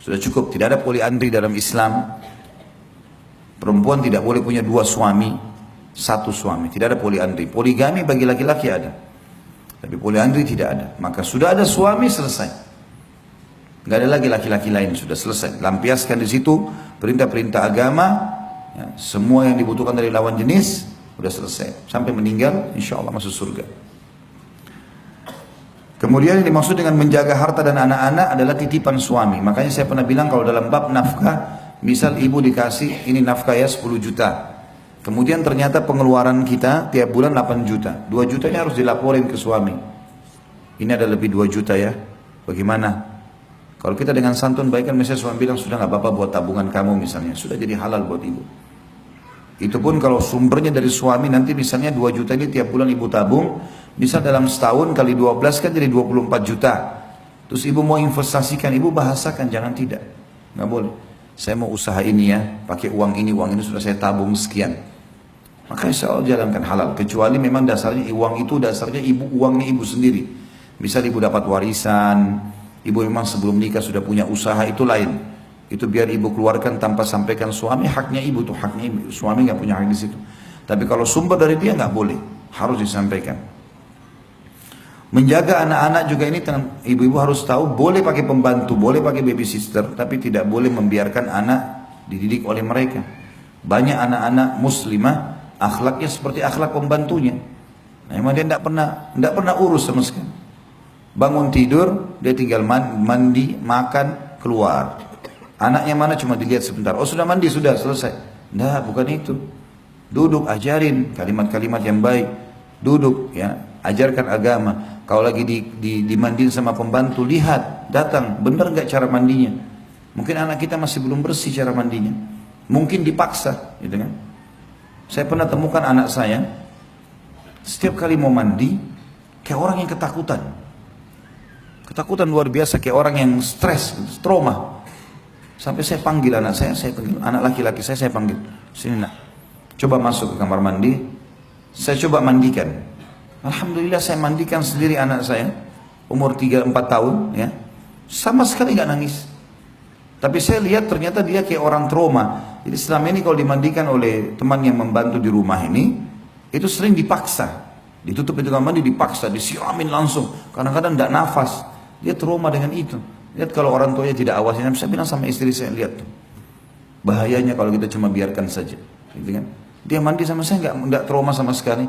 Sudah cukup, tidak ada poliandri dalam Islam. Perempuan tidak boleh punya dua suami, satu suami. Tidak ada poliandri. Poligami bagi laki-laki ada. Tapi poliandri tidak ada. Maka sudah ada suami, selesai. Gak ada lagi laki-laki lain, sudah selesai. Lampiaskan di situ perintah-perintah agama, ya, semua yang dibutuhkan dari lawan jenis, sudah selesai. Sampai meninggal, insya Allah masuk surga. Kemudian yang dimaksud dengan menjaga harta dan anak-anak adalah titipan suami. Makanya saya pernah bilang kalau dalam bab nafkah, misal ibu dikasih, ini nafkah ya 10 juta. Kemudian ternyata pengeluaran kita tiap bulan 8 juta. 2 jutanya harus dilaporin ke suami. Ini ada lebih 2 juta ya. Bagaimana? Kalau kita dengan santun baik kan misalnya suami bilang sudah gak apa-apa buat tabungan kamu misalnya. Sudah jadi halal buat ibu. Itu pun kalau sumbernya dari suami nanti misalnya 2 juta ini tiap bulan ibu tabung. Misal dalam setahun kali 12 kan jadi 24 juta. Terus ibu mau investasikan, ibu bahasakan, jangan tidak. Gak boleh. Saya mau usaha ini ya, pakai uang ini sudah saya tabung sekian. Maka insya Allah jalankan halal. Kecuali memang dasarnya uang itu dasarnya uangnya ibu sendiri. Misal ibu dapat warisan, ibu memang sebelum nikah sudah punya usaha, itu lain. Itu biar ibu keluarkan tanpa sampaikan suami, haknya ibu tuh, haknya ibu. Suami nggak punya hak di situ. Tapi kalau sumber dari dia nggak boleh, harus disampaikan. Menjaga anak-anak juga ini, ibu-ibu harus tahu, boleh pakai pembantu, boleh pakai babysitter, tapi tidak boleh membiarkan anak dididik oleh mereka. Banyak anak-anak muslimah akhlaknya seperti akhlak pembantunya. Nah, memang dia tidak pernah urus sama sekali. Bangun tidur, dia tinggal mandi, makan, keluar. Anaknya mana cuma dilihat sebentar. Oh sudah mandi, sudah selesai. Nah, bukan itu. Duduk, ajarin kalimat-kalimat yang baik. Duduk, ya, ajarkan agama. Kalau lagi dimandiin sama pembantu, lihat, datang, benar nggak cara mandinya? Mungkin anak kita masih belum bersih cara mandinya. Mungkin dipaksa, gitu kan? Saya pernah temukan anak saya, setiap kali mau mandi, kayak orang yang ketakutan. Ketakutan luar biasa, kayak orang yang stres, trauma. Sampai saya panggil anak saya panggil anak laki-laki saya panggil, sini nak, coba masuk ke kamar mandi, saya coba mandikan. Alhamdulillah saya mandikan sendiri anak saya, umur 3-4 tahun, ya, sama sekali nggak nangis. Tapi saya lihat ternyata dia kayak orang trauma. Jadi selama ini kalau dimandikan oleh teman yang membantu di rumah ini, itu sering dipaksa. Ditutup itu kamar mandi, dipaksa, disiramin langsung. Kadang-kadang tidak nafas. Dia trauma dengan itu. Lihat kalau orang tuanya tidak awasin, saya bilang sama istri saya, lihat tuh. Bahayanya kalau kita cuma biarkan saja. Gitu kan? Dia mandi sama saya nggak trauma sama sekali.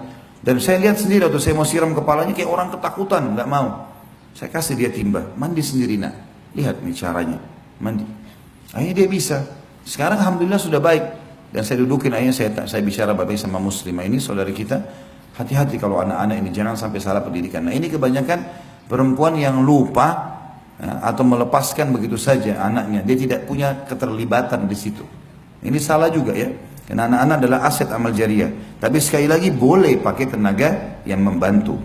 Dan saya lihat sendiri waktu saya mau siram kepalanya kayak orang ketakutan, nggak mau. Saya kasih dia timba, mandi sendiri nak. Lihat nih caranya, mandi. Akhirnya dia bisa. Sekarang alhamdulillah sudah baik. Dan saya dudukin akhirnya saya bicara baik sama muslimah ini saudari kita. Hati-hati kalau anak-anak ini jangan sampai salah pendidikan. Nah ini kebanyakan perempuan yang lupa atau melepaskan begitu saja anaknya. Dia tidak punya keterlibatan di situ. Ini salah juga ya. Karena anak-anak adalah aset amal jariah. Tapi sekali lagi boleh pakai tenaga yang membantu.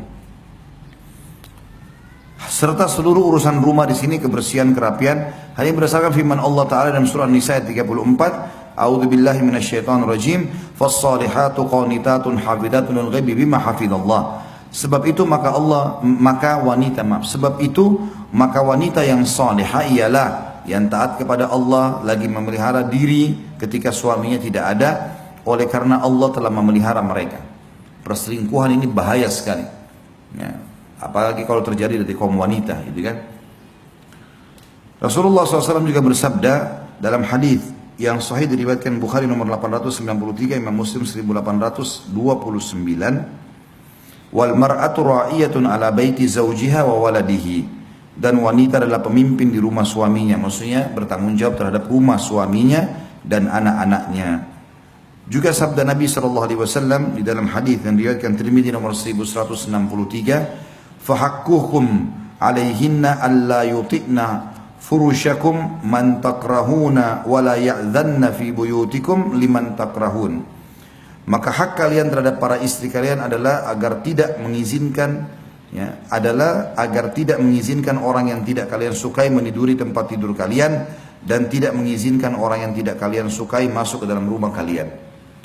Serta seluruh urusan rumah di sini kebersihan, kerapian hanya berdasarkan firman Allah Taala dalam surah An-Nisa ayat 34. A'udzu billahi minasyaitonir rajim. Fas-salihatu qanitatun hafidatun lil-ghaibi bima hafidallah. Sebab itu maka wanita yang salihah ialah yang taat kepada Allah, lagi memelihara diri ketika suaminya tidak ada, oleh karena Allah telah memelihara mereka. Perselingkuhan ini bahaya sekali ya, apalagi kalau terjadi dari kaum wanita gitu kan. Rasulullah SAW juga bersabda dalam hadis yang sahih diriwayatkan Bukhari nomor 893, Imam Muslim 1829, wal mar'atu ra'iyatun ala baiti zawjiha wa waladihi. Dan wanita adalah pemimpin di rumah suaminya, maksudnya bertanggung jawab terhadap rumah suaminya dan anak-anaknya. Juga sabda Nabi SAW di dalam hadis yang diriwayatkan Tirmidzi nomor 1163, fahakkuhum alaihinna alla yuti'na furushakum man takrahuna wa la ya'dhanna fi buyutikum liman takrahun. Maka hak kalian terhadap para istri kalian adalah agar tidak mengizinkan orang yang tidak kalian sukai meniduri tempat tidur kalian, dan tidak mengizinkan orang yang tidak kalian sukai masuk ke dalam rumah kalian.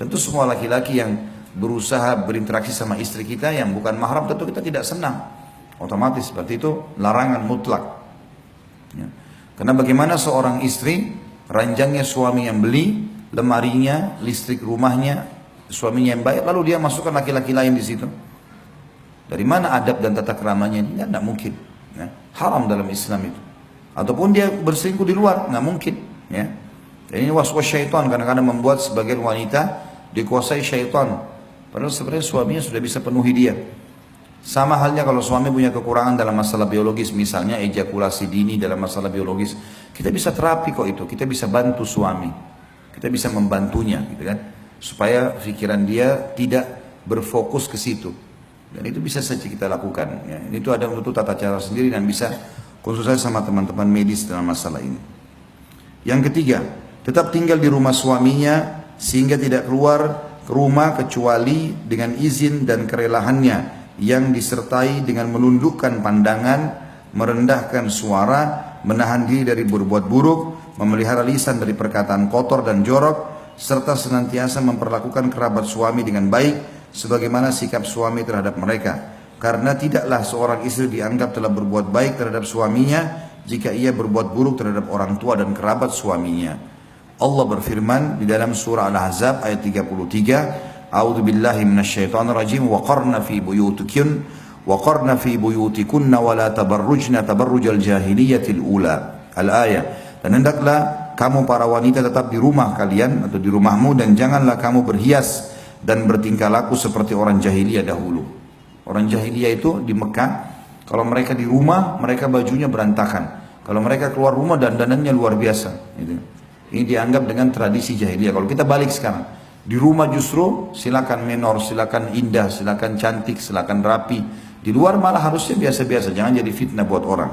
Tentu semua laki-laki yang berusaha berinteraksi sama istri kita yang bukan mahram, tentu kita tidak senang. Otomatis seperti itu, larangan mutlak ya. Karena bagaimana seorang istri, ranjangnya suami yang beli, lemarinya, listrik rumahnya suaminya yang bayar, lalu dia masukkan laki-laki lain di situ. Dari mana adab dan tata keramanya ini? Tidak mungkin ya. Haram dalam Islam itu. Ataupun dia berselingkuh di luar, nggak mungkin ya. Dan ini waswas syaitan, kadang-kadang membuat sebagian wanita dikuasai syaitan, padahal sebenarnya suaminya sudah bisa penuhi dia. Sama halnya kalau suami punya kekurangan dalam masalah biologis, misalnya ejakulasi dini dalam masalah biologis, kita bisa terapi kok itu, kita bisa bantu suami, kita bisa membantunya gitu kan, supaya pikiran dia tidak berfokus ke situ. Dan itu bisa saja kita lakukan ya. Itu ada untuk tata cara sendiri dan bisa konsultasi sama teman-teman medis dalam masalah ini. Yang ketiga, tetap tinggal di rumah suaminya sehingga tidak keluar ke rumah kecuali dengan izin dan kerelaannya, yang disertai dengan menundukkan pandangan, merendahkan suara, menahan diri dari berbuat buruk, memelihara lisan dari perkataan kotor dan jorok, serta senantiasa memperlakukan kerabat suami dengan baik sebagaimana sikap suami terhadap mereka. Karena tidaklah seorang istri dianggap telah berbuat baik terhadap suaminya jika ia berbuat buruk terhadap orang tua dan kerabat suaminya. Allah berfirman di dalam surah Al-Ahzab ayat 33, A'udzu billahi minasyaitonir rajim, wa qarna fi buyutikunna wa la tabarrujna tabarrujal jahiliyatil ula. Al-ayah. Dan hendaklah kamu para wanita tetap di rumah kalian atau di rumahmu, dan janganlah kamu berhias dan bertingkah laku seperti orang jahiliyah dahulu. Orang jahiliyah itu di Mekah, kalau mereka di rumah, mereka bajunya berantakan. Kalau mereka keluar rumah, dandanannya luar biasa. Ini dianggap dengan tradisi jahiliyah. Kalau kita balik sekarang, di rumah justru silakan menor, silakan indah, silakan cantik, silakan rapi. Di luar malah harusnya biasa-biasa, jangan jadi fitnah buat orang.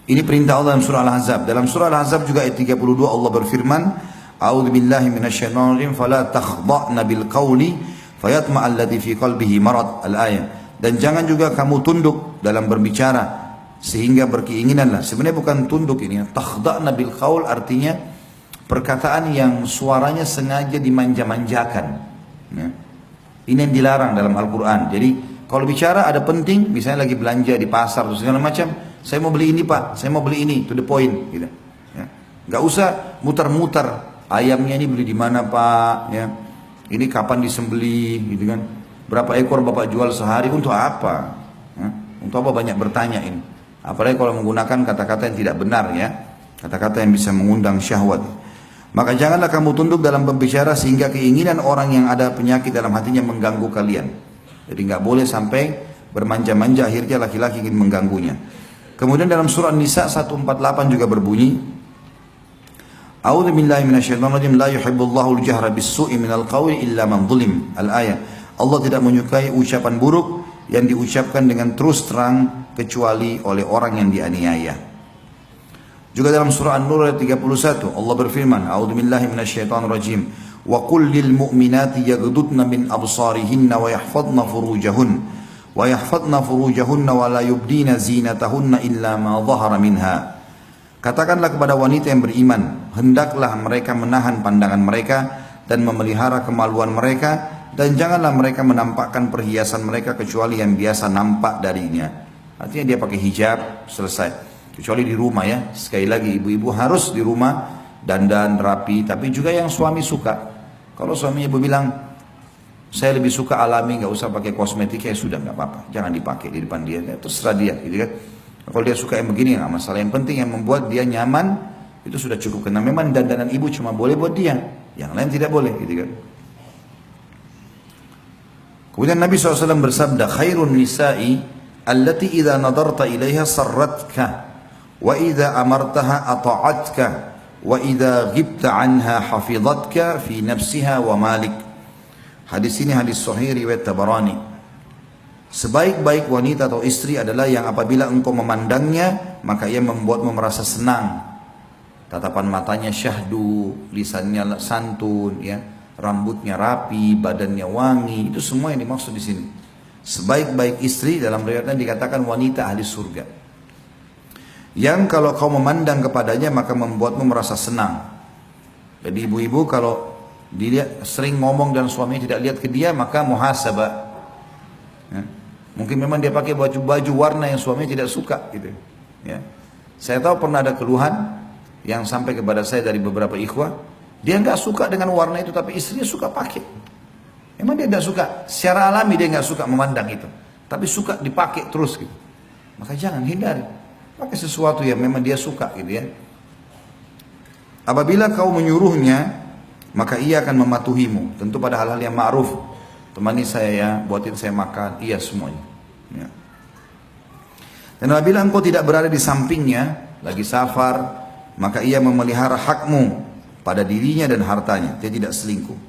Ini perintah Allah dalam surah Al-Ahzab. Dalam surah Al-Ahzab juga ayat 32 Allah berfirman, A'udzu billahi minasyaitonir rajim, fala takhda'na bil qawli fayatma alladhi fi qalbihi marad. Al-ayah. Dan jangan juga kamu tunduk dalam berbicara sehingga berkeinginanlah. Sebenarnya bukan tunduk ini, takhda'na bil qaul artinya perkataan yang suaranya sengaja dimanja-manjakan ya. Ini yang dilarang dalam Al-Quran. Jadi kalau bicara ada penting, misalnya lagi belanja di pasar atau segala macam, saya mau beli ini pak, saya mau beli ini, to the point gitu ya. Gak usah muter-muter, ayamnya ini beli di mana pak ya, ini kapan disembelih gitu kan, berapa ekor bapak jual sehari, untuk apa ya? Untuk apa banyak bertanya ini, apalagi kalau menggunakan kata-kata yang tidak benar ya, kata-kata yang bisa mengundang syahwat. Maka janganlah kamu tunduk dalam berbicara sehingga keinginan orang yang ada penyakit dalam hatinya mengganggu kalian. Jadi nggak boleh sampai bermanja-manja akhirnya laki-laki ingin mengganggunya. Kemudian dalam surah Nisa 148 juga berbunyi, A'udzu billahi minasyaitonir rajim, la yuhibbullahu al-jahra bis-su'i minal qawli illa man zulim. Al-ayah. Allah tidak menyukai ucapan buruk yang diucapkan dengan terus terang kecuali oleh orang yang dianiaya. Juga dalam surah An-Nur ayat 31 Allah berfirman, A'udzu billahi minasyaitonir rajim, wa qul lil mu'minati yaghdudna min absarihinna wa yahfadna furujahunna wa la yubdina zinatahunna illa ma dhahara minha. Katakanlah kepada wanita yang beriman, hendaklah mereka menahan pandangan mereka dan memelihara kemaluan mereka, dan janganlah mereka menampakkan perhiasan mereka kecuali yang biasa nampak darinya. Artinya dia pakai hijab, selesai. Kecuali di rumah ya, sekali lagi ibu-ibu harus di rumah dandan rapi, tapi juga yang suami suka. Kalau suaminya ibu bilang, saya lebih suka alami, nggak usah pakai kosmetik, ya sudah nggak apa-apa, jangan dipakai di depan dia, terserah dia, gitu kan. Kalau dia suka yang begini nggak masalah, yang penting yang membuat dia nyaman itu sudah cukup. Karena memang dandanan ibu cuma boleh buat dia, yang lain tidak boleh, gitu kan. Kemudian Nabi SAW bersabda, khairun nisa'i allati idza nadarta ilaiha sarratka wa idza amartaha ata'atka wa idza ghibta anha hafidhatka fi nafsiha wa malik. Hadis ini hadis sahih riwayat Tabarani. Sebaik-baik wanita atau istri adalah yang apabila engkau memandangnya maka ia membuatmu merasa senang. Tatapan matanya syahdu, lisannya santun, ya, rambutnya rapi, badannya wangi, itu semua yang dimaksud di sini. Sebaik-baik istri dalam riwayatnya dikatakan wanita ahli surga. Yang kalau kau memandang kepadanya maka membuatmu merasa senang. Jadi ibu-ibu kalau dilihat sering ngomong dan suaminya tidak lihat ke dia maka muhasabah. Ya. Mungkin memang dia pakai baju-baju warna yang suaminya tidak suka gitu. Ya. Saya tahu pernah ada keluhan yang sampai kepada saya dari beberapa ikhwah, dia nggak suka dengan warna itu tapi istrinya suka pakai. Memang dia tidak suka, secara alami dia nggak suka memandang itu, tapi suka dipakai terus gitu. Maka jangan, hindari. Pakai sesuatu yang memang dia suka gitu ya. Apabila kau menyuruhnya, maka ia akan mematuhimu. Tentu pada hal-hal yang ma'ruf. Temani saya ya, buatin saya makan, iya semuanya. Ya. Dan apabila engkau tidak berada di sampingnya, lagi safar, maka ia memelihara hakmu pada dirinya dan hartanya. Dia tidak selingkuh.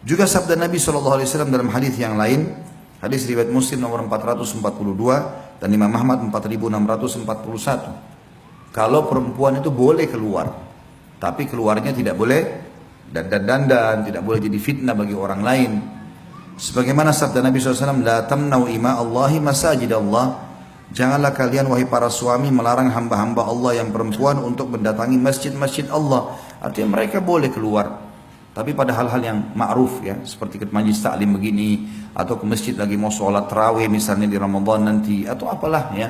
Juga sabda Nabi SAW dalam hadis yang lain, hadis riwayat Muslim nomor 442 dan Imam Ahmad 4641. Kalau perempuan itu boleh keluar, tapi keluarnya tidak boleh dandan-dandan, tidak boleh jadi fitnah bagi orang lain. Sebagaimana sabda Nabi SAW, la tamnau ima Allahi masajid Allah. Janganlah kalian wahai para suami melarang hamba-hamba Allah yang perempuan untuk mendatangi masjid-masjid Allah. Artinya mereka boleh keluar, tapi pada hal-hal yang ma'ruf ya, seperti ke majlis taklim begini, atau ke masjid lagi mau sholat tarawih misalnya di Ramadan nanti, atau apalah ya,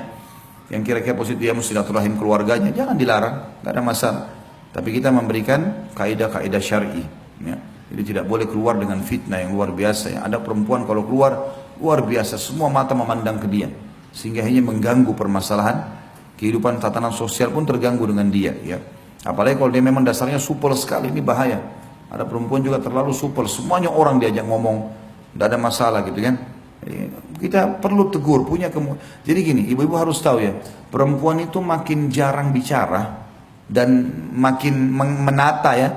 yang kira-kira positif dia mesti silaturahim keluarganya, jangan dilarang, nggak ada masalah. Tapi kita memberikan kaidah-kaidah syar'i, ya. Jadi tidak boleh keluar dengan fitnah yang luar biasa. Ya. Ada perempuan kalau keluar luar biasa, semua mata memandang ke dia, sehingga hanya mengganggu permasalahan kehidupan tatanan sosial pun terganggu dengan dia. Ya. Apalagi kalau dia memang dasarnya supel sekali, ini bahaya. Ada perempuan juga terlalu supel, semuanya orang diajak ngomong, tidak ada masalah gitu kan. Kita perlu tegur, jadi gini, ibu-ibu harus tahu ya, perempuan itu makin jarang bicara dan makin menata ya,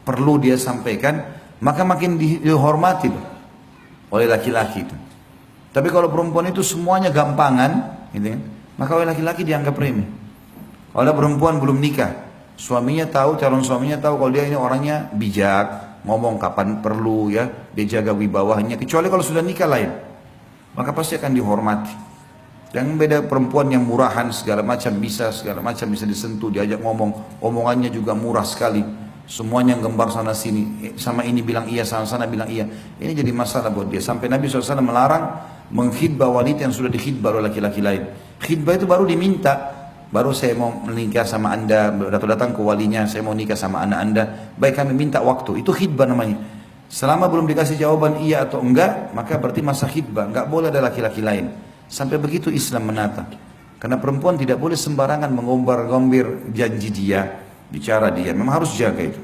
perlu dia sampaikan, maka makin dihormati oleh laki-laki itu. Tapi kalau perempuan itu semuanya gampangan, gitu kan, maka oleh laki-laki dianggap remeh. Kalau ada perempuan belum nikah, suaminya tahu, calon suaminya tahu kalau dia ini orangnya bijak, ngomong kapan perlu ya, dia jaga wibawahnya. Kecuali kalau sudah nikah lain, maka pasti akan dihormati. Yang beda perempuan yang murahan segala macam bisa disentuh, diajak ngomong, omongannya juga murah sekali. Semuanya gembar sana sini, sama ini bilang iya, sana bilang iya. Ini jadi masalah buat dia. Sampai Nabi SAW melarang mengkhidbah wanita yang sudah dikhidbah oleh laki-laki lain. Khidbah itu baru diminta. Baru saya mau menikah sama anda, datang ke walinya, saya mau nikah sama anak anda, baik kami minta waktu, itu khidbah namanya. Selama belum dikasih jawaban iya atau enggak, maka berarti masa khidbah, enggak boleh ada laki-laki lain. Sampai begitu Islam menata. Karena perempuan tidak boleh sembarangan mengombar-gombir janji dia bicara dia, memang harus jaga itu.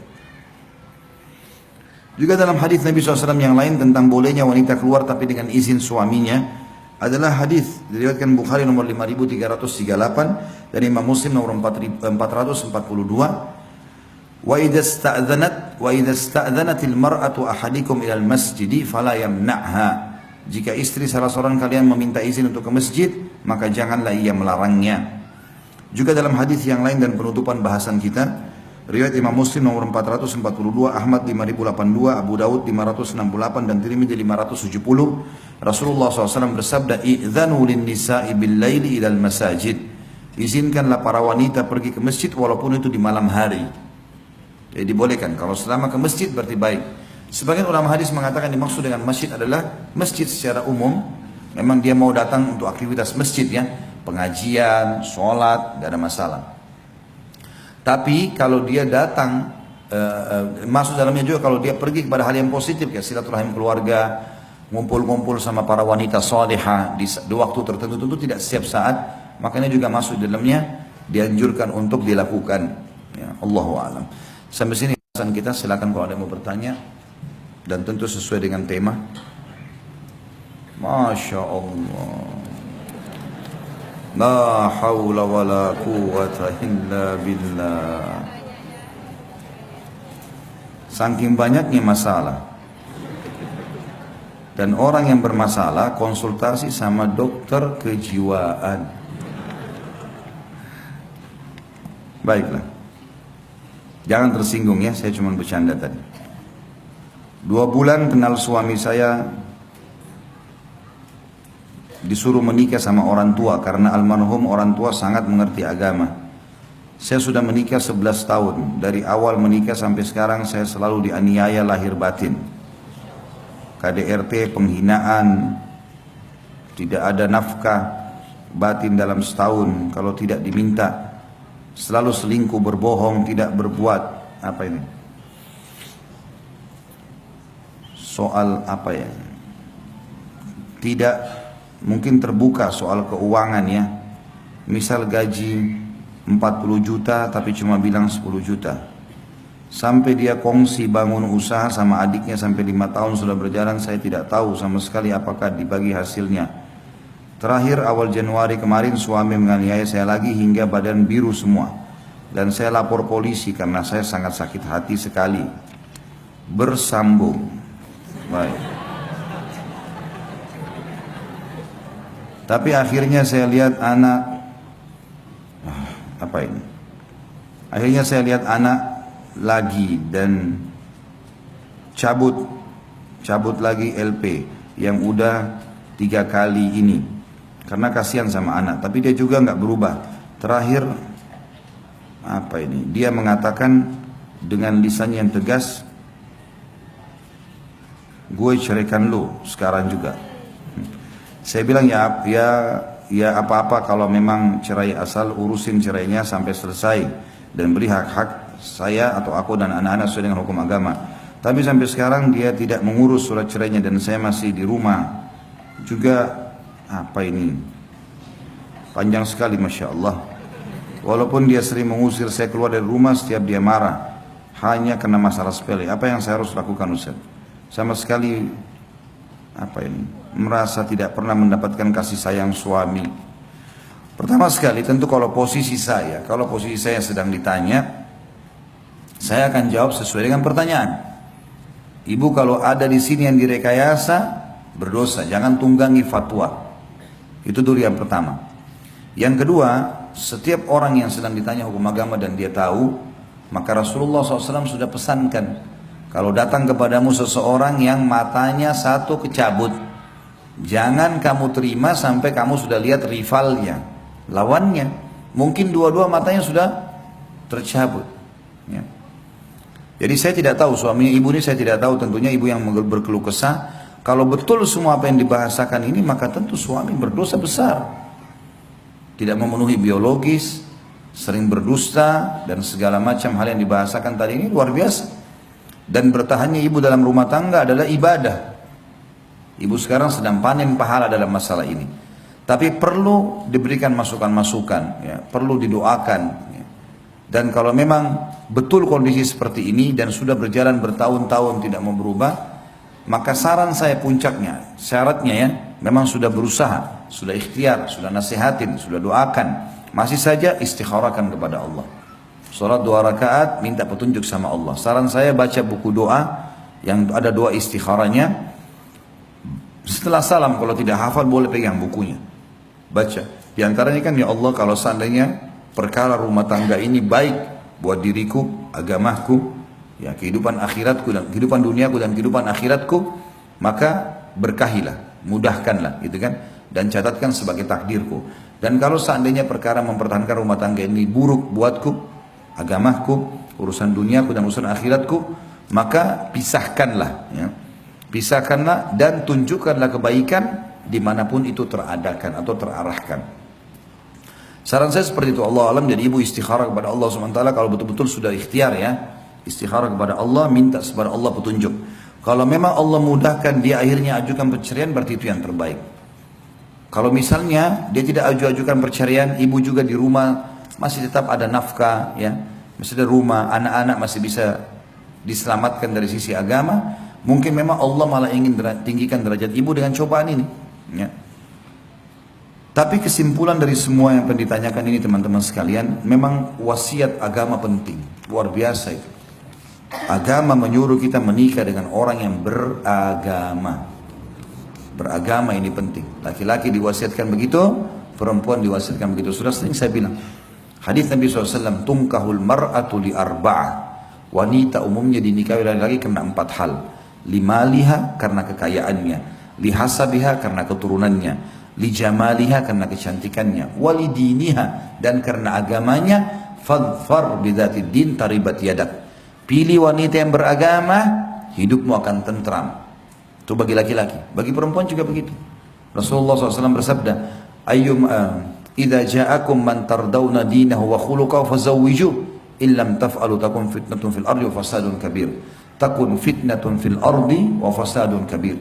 Juga dalam hadis Nabi SAW yang lain tentang bolehnya wanita keluar tapi dengan izin suaminya adalah hadis diriwayatkan Bukhari nomor 5338 dan Imam Muslim nomor 442. Wa idza sta'dzanatil mar'atu ahadikum ilal masjidi fala yamna'ha. Jika istri salah seorang kalian meminta izin untuk ke masjid, maka janganlah ia melarangnya. Juga dalam hadis yang lain dan penutupan bahasan kita, riwayat Imam Muslim nomor 442, Ahmad 5082, Abu Daud 568 dan Tirmidzi 570, Rasulullah SAW bersabda, "Idzanu lin-nisa'i bil-laili ilal masajid." Izinkanlah para wanita pergi ke masjid walaupun itu di malam hari. Jadi dibolehkan, kalau selama ke masjid berarti baik. Sebagian ulama hadis mengatakan dimaksud dengan masjid adalah masjid secara umum. Memang dia mau datang untuk aktivitas masjid ya, pengajian, sholat, tidak ada masalah. Tapi kalau dia datang, masuk dalamnya juga kalau dia pergi kepada hal yang positif, kayak silaturahim keluarga, ngumpul-ngumpul sama para wanita salihah di waktu tertentu, tentu tidak setiap saat, makanya juga masuk dalamnya dianjurkan untuk dilakukan. Ya, Allahu a'lam. Sampai sini bahasan kita, silakan kalau ada yang mau bertanya dan tentu sesuai dengan tema. Masya Allah, la hawla wa la quwwata illa billah. Saking banyaknya masalah dan orang yang bermasalah konsultasi sama dokter kejiwaan. Baiklah, jangan tersinggung ya, saya cuma bercanda tadi. 2 bulan kenal suami saya, disuruh menikah sama orang tua karena almarhum orang tua sangat mengerti agama. Saya sudah menikah 11 tahun. Dari awal menikah sampai sekarang saya selalu dianiaya lahir batin. KDRT, penghinaan, tidak ada nafkah batin dalam setahun kalau tidak diminta. Selalu selingkuh, berbohong, tidak berbuat. Apa ini? Soal apa ya? Tidak mungkin terbuka soal keuangan ya. Misal gaji 40 juta tapi cuma bilang 10 juta. Sampai dia kongsi bangun usaha sama adiknya sampai 5 tahun sudah berjalan, saya tidak tahu sama sekali apakah dibagi hasilnya. Terakhir awal Januari kemarin suami menganiaya saya lagi hingga badan biru semua. Dan saya lapor polisi karena saya sangat sakit hati sekali. Bersambung. Baik. Tapi akhirnya saya lihat anak, apa ini? Akhirnya saya lihat anak lagi dan cabut lagi LP yang udah 3 kali ini. Karena kasihan sama anak, tapi dia juga nggak berubah. Terakhir, apa ini? Dia mengatakan dengan lisannya yang tegas, gue ceraikan lu sekarang juga. Saya bilang ya apa-apa kalau memang cerai, asal urusin cerainya sampai selesai dan beri hak-hak saya atau aku dan anak-anak sesuai dengan hukum agama. Tapi sampai sekarang dia tidak mengurus surat cerainya dan saya masih di rumah. Juga apa ini? Panjang sekali, Masya Allah. Walaupun dia sering mengusir saya keluar dari rumah setiap dia marah, hanya karena masalah sepele. Apa yang saya harus lakukan, Ustaz? Sama sekali apa ini? Merasa tidak pernah mendapatkan kasih sayang suami. Pertama sekali, tentu kalau posisi saya sedang ditanya, saya akan jawab sesuai dengan pertanyaan. Ibu kalau ada di sini yang direkayasa, berdosa, jangan tunggangi fatwa. Itu dulu yang pertama. Yang kedua, setiap orang yang sedang ditanya hukum agama dan dia tahu, maka Rasulullah SAW sudah pesankan, kalau datang kepadamu seseorang yang matanya satu kecabut, jangan kamu terima sampai kamu sudah lihat rivalnya, lawannya. Mungkin dua-dua matanya sudah tercabut. Ya. Jadi saya tidak tahu, suaminya ibu ini saya tidak tahu, tentunya ibu yang berkeluh kesah. Kalau betul semua apa yang dibahasakan ini, maka tentu suami berdosa besar. Tidak memenuhi biologis, sering berdusta, dan segala macam hal yang dibahasakan tadi ini luar biasa. Dan bertahannya ibu dalam rumah tangga adalah ibadah. Ibu sekarang sedang panen pahala dalam masalah ini. Tapi perlu diberikan masukan-masukan, ya, perlu didoakan. Ya. Dan kalau memang betul kondisi seperti ini dan sudah berjalan bertahun-tahun tidak mau berubah, maka saran saya puncaknya, syaratnya ya, memang sudah berusaha, sudah ikhtiar, sudah nasihatin, sudah doakan, masih saja istikharahkan kepada Allah. Salat 2 rakaat, minta petunjuk sama Allah. Saran saya baca buku doa yang ada doa istikharahnya. Setelah salam, kalau tidak hafal boleh pegang bukunya, baca. Di antaranya kan, ya Allah, kalau seandainya perkara rumah tangga ini baik buat diriku, agamaku, ya kehidupan akhiratku dan kehidupan duniaku dan kehidupan akhiratku, maka berkahilah, mudahkanlah, gitu kan, dan catatkan sebagai takdirku. Dan kalau seandainya perkara mempertahankan rumah tangga ini buruk buatku, agamaku, urusan duniaku dan urusan akhiratku, maka pisahkanlah, ya. Pisahkanlah dan tunjukkanlah kebaikan dimanapun itu teradakan atau terarahkan. Saran saya seperti itu. Allah alam. Jadi ibu istikharah kepada Allah SWT kalau betul-betul sudah ikhtiar, ya, istikharah kepada Allah, minta kepada Allah petunjuk. Kalau memang Allah mudahkan dia akhirnya ajukan perceraian, berarti itu yang terbaik. Kalau misalnya dia tidak ajukan perceraian, ibu juga di rumah masih tetap ada nafkah, ya, masih ada rumah, anak-anak masih bisa diselamatkan dari sisi agama, mungkin memang Allah malah ingin tinggikan derajat ibu dengan cobaan ini, ya. Tapi kesimpulan dari semua yang pernah ditanyakan ini, teman-teman sekalian, memang wasiat agama penting, luar biasa itu. Agama menyuruh kita menikah dengan orang yang beragama. Beragama ini penting. Laki-laki diwasiatkan begitu, perempuan diwasiatkan begitu. Sudah sering saya bilang, hadis Nabi SAW, tungkahul mar'atu li arba'ah. Wanita umumnya dinikahi laki-laki karena 4 hal. Limaliha, karena kekayaannya. Lihasabiha, karena keturunannya. Lijamaliha, karena kecantikannya. Walidiniha, dan karena agamanya. Fadfar bidatid din taribat yadak. Pilih wanita yang beragama, hidupmu akan tentram. Itu bagi laki-laki. Bagi perempuan juga begitu. Rasulullah SAW bersabda, idza ja'akum man tardawna dinahu wa khuluquhu fazawwijuh illam taf'alu takun fitnatun fil ardi wa fasadun kabir. Takun fitnatun fil ardi wa fasadun kabir.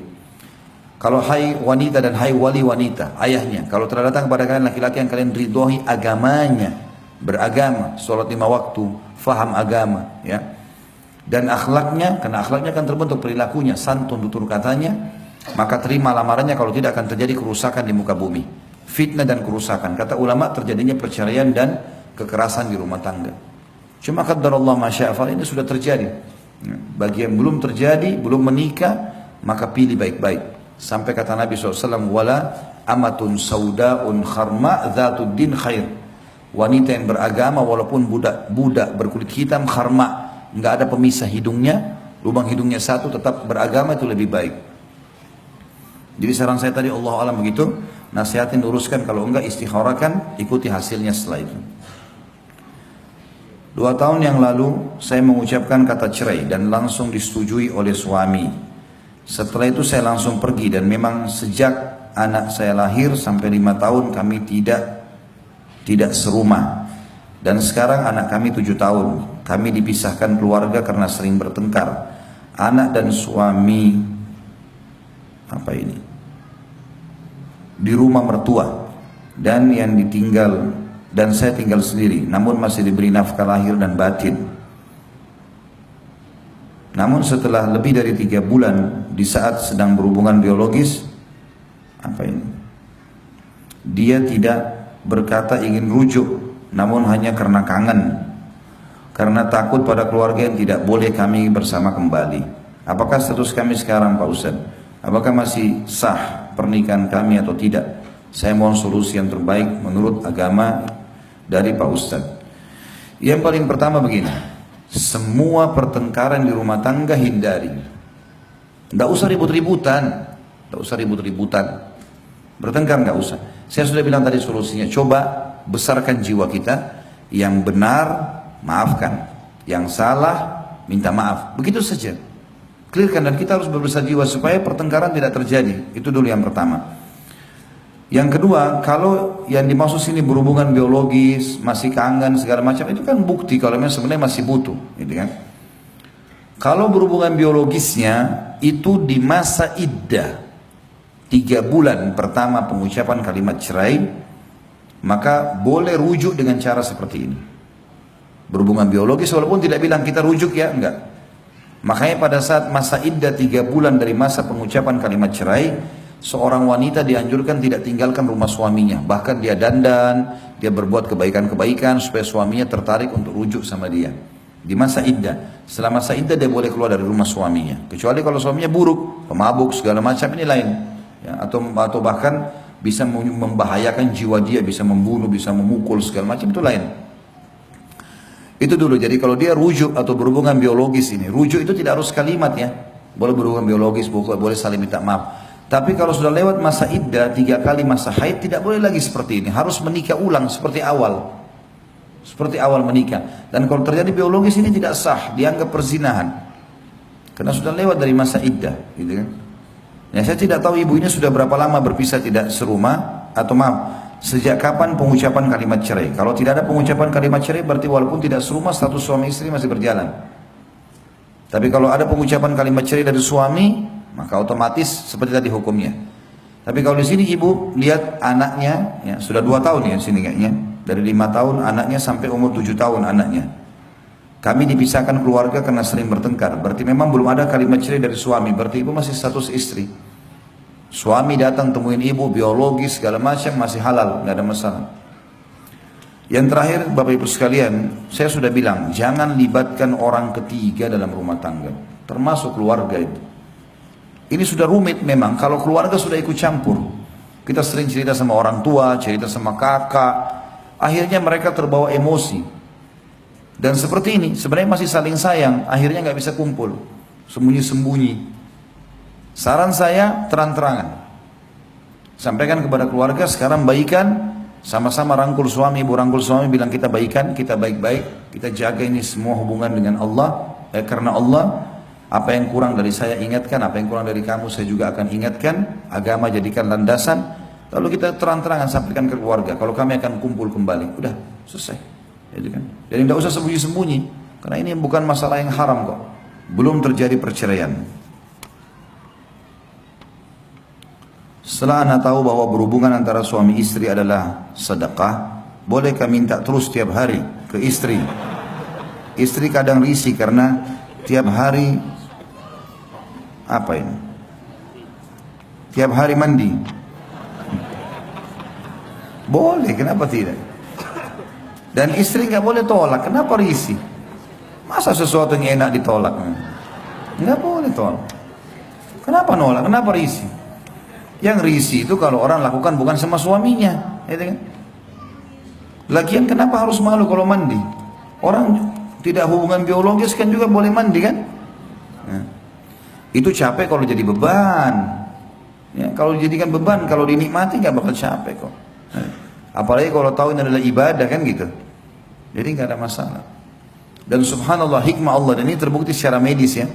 Kalau hai wanita dan hai wali wanita, ayahnya, kalau telah datang kepada kalian laki-laki yang kalian ridhoi agamanya, beragama, sholat 5 waktu, faham agama, ya, dan akhlaknya, karena akhlaknya akan terbentuk perilakunya, santun tutur katanya, maka terima lamarannya, kalau tidak akan terjadi kerusakan di muka bumi. Fitnah dan kerusakan. Kata ulama, terjadinya perceraian dan kekerasan di rumah tangga. Cuma qadarullah masya'afal, ini sudah terjadi. Bagi yang belum terjadi, belum menikah, maka pilih baik-baik. Sampai kata Nabi SAW, wala amatun sauda'un kharma dhatud din khair. Wanita yang beragama walaupun budak berkulit hitam kharma, nggak ada pemisah hidungnya, lubang hidungnya satu, tetap beragama, itu lebih baik. Jadi saran saya tadi, Allah alam begitu, nasihatin, luruskan, kalau enggak istikharahkan, ikuti hasilnya setelah itu. 2 tahun yang lalu saya mengucapkan kata cerai dan langsung disetujui oleh suami. Setelah itu saya langsung pergi, dan memang sejak anak saya lahir sampai 5 tahun kami tidak serumah. Dan sekarang anak kami 7 tahun. Kami dipisahkan keluarga karena sering bertengkar. Anak dan suami di rumah mertua, dan saya tinggal sendiri, namun masih diberi nafkah lahir dan batin. Namun setelah lebih dari 3 bulan, di saat sedang berhubungan biologis, dia tidak berkata ingin rujuk, namun hanya karena kangen, karena takut pada keluarga yang tidak boleh kami bersama kembali. Apakah status kami sekarang, Pak Ustaz? Apakah masih sah pernikahan kami atau tidak? Saya mohon solusi yang terbaik menurut agama dari Pak Ustaz. Yang paling pertama begini, semua pertengkaran di rumah tangga hindari. Tidak usah ribut-ributan, bertengkar nggak usah. Saya sudah bilang tadi solusinya, coba besarkan jiwa kita, yang benar maafkan, yang salah minta maaf, begitu saja. Clearkan, dan kita harus berbesar jiwa supaya pertengkaran tidak terjadi. Itu dulu yang pertama. Yang kedua, kalau yang dimaksud sini berhubungan biologis, masih kangen segala macam, itu kan bukti kalau memang sebenarnya masih butuh, gitu kan. Kalau berhubungan biologisnya itu di masa iddah 3 bulan pertama pengucapan kalimat cerai, maka boleh rujuk dengan cara seperti ini. berhubungan biologis, walaupun tidak bilang kita rujuk ya, enggak. Makanya pada saat masa iddah 3 bulan dari masa pengucapan kalimat cerai, seorang wanita dianjurkan tidak tinggalkan rumah suaminya. Bahkan dia dandan, dia berbuat kebaikan-kebaikan supaya suaminya tertarik untuk rujuk sama dia. Di masa iddah, setelah masa iddah dia boleh keluar dari rumah suaminya. Kecuali kalau suaminya buruk, pemabuk segala macam, ini lain. Ya, atau bahkan bisa membahayakan jiwa dia, bisa membunuh, bisa memukul segala macam, itu lain. Itu dulu. Jadi kalau dia rujuk atau berhubungan biologis ini, rujuk itu tidak harus kalimat ya. Boleh berhubungan biologis, boleh saling minta maaf. Tapi kalau sudah lewat masa iddah 3 kali masa haid, tidak boleh lagi seperti ini. Harus menikah ulang seperti awal. Seperti awal menikah. Dan kalau terjadi biologis ini tidak sah, dianggap perzinahan. Karena sudah lewat dari masa iddah, gitu kan. Ya, saya tidak tahu ibu ini sudah berapa lama berpisah tidak serumah, atau maaf, sejak kapan pengucapan kalimat cerai. Kalau tidak ada pengucapan kalimat cerai, berarti walaupun tidak serumah, status suami istri masih berjalan. Tapi kalau ada pengucapan kalimat cerai dari suami, maka otomatis seperti tadi hukumnya. Tapi kalau di sini ibu lihat anaknya, ya, sudah 2 tahun ya sini kayaknya, dari 5 tahun anaknya sampai umur 7 tahun anaknya. Kami dipisahkan keluarga karena sering bertengkar. Berarti memang belum ada kalimat cerai dari suami. Berarti ibu masih status istri. Suami datang temuin ibu, biologis segala macam masih halal, nggak ada masalah. Yang terakhir Bapak Ibu sekalian, saya sudah bilang jangan libatkan orang ketiga dalam rumah tangga, termasuk keluarga itu. Ini sudah rumit memang kalau keluarga sudah ikut campur. Kita sering cerita sama orang tua, cerita sama kakak, akhirnya mereka terbawa emosi. Dan seperti ini sebenarnya masih saling sayang, akhirnya nggak bisa kumpul, sembunyi-sembunyi. Saran saya terang-terangan, sampaikan kepada keluarga sekarang baikan, sama-sama rangkul suami, ibu rangkul suami, bilang kita baikan, kita baik-baik, kita jaga ini semua hubungan dengan Allah, karena Allah. Apa yang kurang dari saya ingatkan, apa yang kurang dari kamu saya juga akan ingatkan. Agama jadikan landasan. Lalu kita terang-terangan sampaikan ke keluarga, kalau kami akan kumpul kembali, udah selesai. Jadi kan, jadi tidak usah sembunyi-sembunyi, karena ini bukan masalah yang haram kok. Belum terjadi perceraian. Setelah anak tahu bahwa berhubungan antara suami istri adalah sedekah, bolehkah minta terus tiap hari ke istri? Istri kadang risih karena tiap hari apa ini? Tiap hari mandi. Boleh, kenapa tidak? Dan istri nggak boleh tolak, kenapa risih? Masa sesuatu yang enak ditolak? Nggak boleh tolak. Kenapa nolak? Kenapa risih? Yang risih itu kalau orang lakukan bukan sama suaminya, gitu kan? Lagian kenapa harus malu kalau mandi? Orang tidak hubungan biologis kan juga boleh mandi kan? Nah, itu capek kalau jadi beban. Ya, kalau dijadikan beban, kalau dinikmati nggak bakal capek kok. Nah, apalagi kalau tahu ini adalah ibadah kan gitu. Jadi nggak ada masalah. Dan subhanallah hikmah Allah, dan ini terbukti secara medis ya.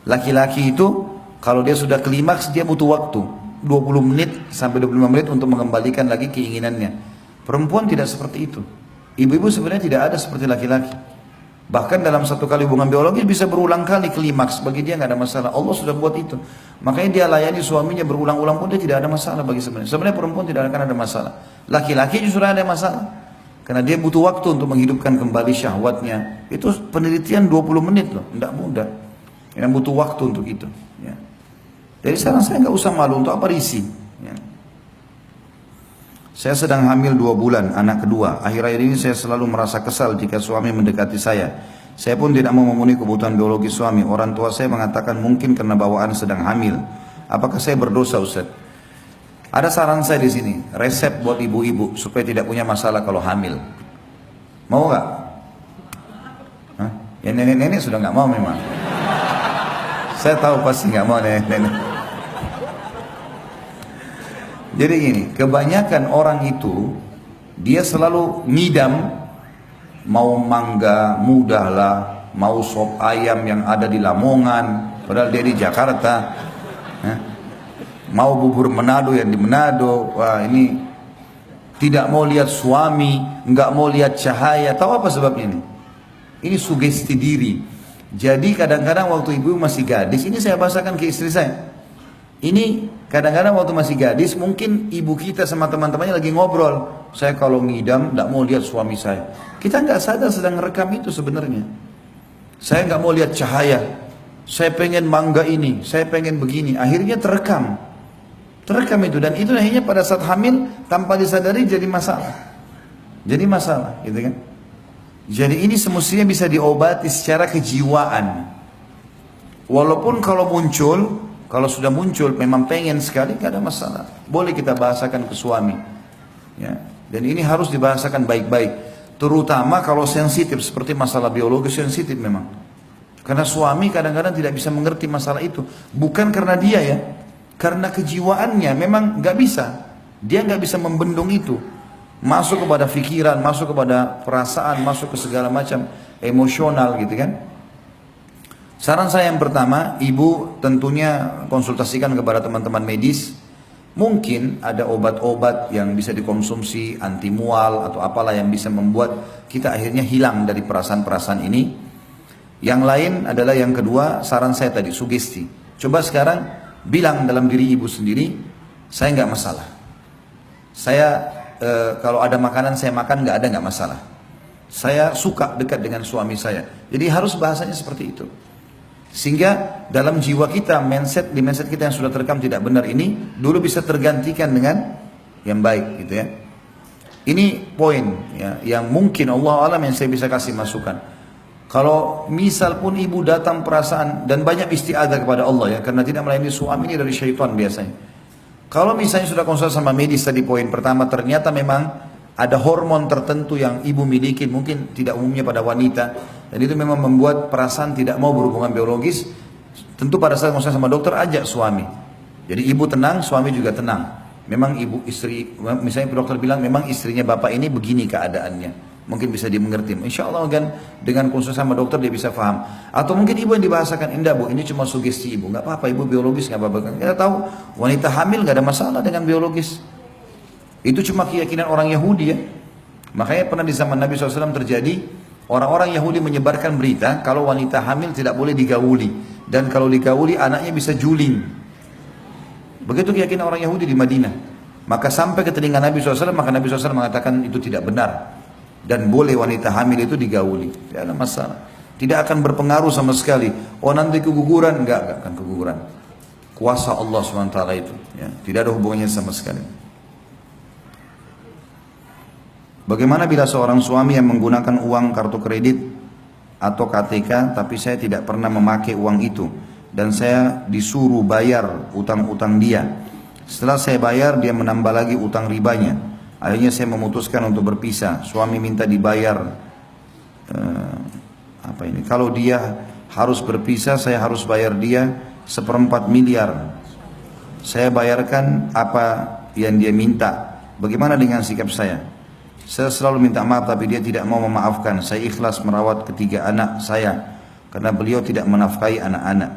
Laki-laki itu kalau dia sudah klimaks dia butuh waktu 20 menit sampai 25 menit untuk mengembalikan lagi keinginannya. Perempuan tidak seperti itu. Ibu-ibu sebenarnya tidak ada seperti laki-laki. Bahkan dalam satu kali hubungan biologis bisa berulang kali klimaks. Bagi dia nggak ada masalah. Allah sudah buat itu. Makanya dia layani suaminya berulang-ulang pun dia tidak ada masalah bagi sebenarnya. Sebenarnya perempuan tidak akan ada masalah. Laki-laki justru ada masalah. Karena dia butuh waktu untuk menghidupkan kembali syahwatnya. Itu penelitian 20 menit loh. Tidak mudah. Yang butuh waktu untuk itu. Ya. Jadi sekarang saya nggak usah malu, untuk apa risih. Ya. Saya sedang hamil 2 bulan, anak kedua. Akhir-akhir ini saya selalu merasa kesal jika suami mendekati saya. Saya pun tidak mau memenuhi kebutuhan biologis suami. Orang tua saya mengatakan mungkin karena bawaan sedang hamil. Apakah saya berdosa, Ustaz? Ada saran saya di sini, resep buat ibu-ibu supaya tidak punya masalah kalau hamil. Mau nggak? Ya nenek-nenek sudah nggak mau memang. Saya tahu pasti nggak mau nenek-nenek. Jadi gini, kebanyakan orang itu dia selalu ngidam, mau mangga mudah lah, mau sop ayam yang ada di Lamongan, padahal dia di Jakarta, mau bubur Manado yang di Manado. Wah, ini tidak mau lihat suami, nggak mau lihat cahaya. Tahu apa sebabnya ini? Ini sugesti diri. Jadi kadang-kadang waktu ibu masih gadis, ini saya bahasakan ke istri saya. Ini kadang-kadang waktu masih gadis, mungkin ibu kita sama teman-temannya lagi ngobrol. Saya kalau ngidam, tidak mau lihat suami saya. Kita nggak sadar sedang rekam itu sebenarnya. Saya nggak mau lihat cahaya. Saya pengen mangga ini, saya pengen begini. Akhirnya terekam. Terekam itu. Dan itu akhirnya pada saat hamil, tanpa disadari jadi masalah. Jadi masalah, gitu kan. Jadi ini semestinya bisa diobati secara kejiwaan. Walaupun kalau muncul, kalau sudah muncul memang pengen sekali, gak ada masalah. Boleh kita bahasakan ke suami. Ya. Dan ini harus dibahasakan baik-baik. Terutama kalau sensitif, seperti masalah biologis sensitif memang. Karena suami kadang-kadang tidak bisa mengerti masalah itu. Bukan karena dia ya. Karena kejiwaannya memang gak bisa. Dia gak bisa membendung itu. Masuk kepada pikiran, masuk kepada perasaan, masuk ke segala macam emosional gitu kan. Saran saya yang pertama, ibu tentunya konsultasikan kepada teman-teman medis. Mungkin ada obat-obat yang bisa dikonsumsi, anti mual atau apalah yang bisa membuat kita akhirnya hilang dari perasaan-perasaan ini. Yang lain adalah yang kedua, saran saya tadi, sugesti. Coba sekarang bilang dalam diri ibu sendiri, saya nggak masalah. Saya kalau ada makanan saya makan nggak masalah. Saya suka dekat dengan suami saya. Jadi harus bahasanya seperti itu. Sehingga dalam jiwa kita, di mindset kita yang sudah terekam tidak benar ini, dulu bisa tergantikan dengan yang baik gitu ya. Ini poin ya, yang mungkin Allah alam yang saya bisa kasih masukan. Kalau misal pun ibu datang perasaan, dan banyak istiadah kepada Allah ya, karena tidak melayani suami ini dari syaitan biasanya. Kalau misalnya sudah konsultasi sama medis tadi poin pertama, ternyata memang ada hormon tertentu yang ibu miliki, mungkin tidak umumnya pada wanita, dan itu memang membuat perasaan tidak mau berhubungan biologis. Tentu pada saat konsultasi sama dokter, ajak suami. Jadi ibu tenang, suami juga tenang. Memang ibu istri, misalnya dokter bilang memang istrinya bapak ini begini keadaannya, mungkin bisa dimengerti. Insya Allah kan dengan konsultasi sama dokter dia bisa paham. Atau mungkin ibu yang dibahasakan, indah bu, ini cuma sugesti ibu, nggak apa-apa, ibu biologis nggak apa-apa. Kita tahu wanita hamil nggak ada masalah dengan biologis. Itu cuma keyakinan orang Yahudi ya. Makanya pernah di zaman Nabi SAW terjadi, orang-orang Yahudi menyebarkan berita kalau wanita hamil tidak boleh digauli. Dan kalau digauli anaknya bisa juling. Begitu keyakinan orang Yahudi di Madinah. Maka sampai ke telinga Nabi SAW, maka Nabi SAW mengatakan itu tidak benar. Dan boleh wanita hamil itu digauli. Tidak ada masalah. Tidak akan berpengaruh sama sekali. Oh nanti keguguran, enggak akan keguguran. Kuasa Allah SWT itu. Ya. Tidak ada hubungannya sama sekali. Bagaimana bila seorang suami yang menggunakan uang kartu kredit atau KTK tapi saya tidak pernah memakai uang itu dan saya disuruh bayar utang-utang dia. Setelah saya bayar dia menambah lagi utang ribanya. Akhirnya saya memutuskan untuk berpisah. Suami minta dibayar apa ini? Kalau dia harus berpisah saya harus bayar dia 1/4 miliar. Saya bayarkan apa yang dia minta. Bagaimana dengan sikap saya? Saya selalu minta maaf tapi dia tidak mau memaafkan. Saya ikhlas merawat ketiga anak saya karena beliau tidak menafkahi anak-anak.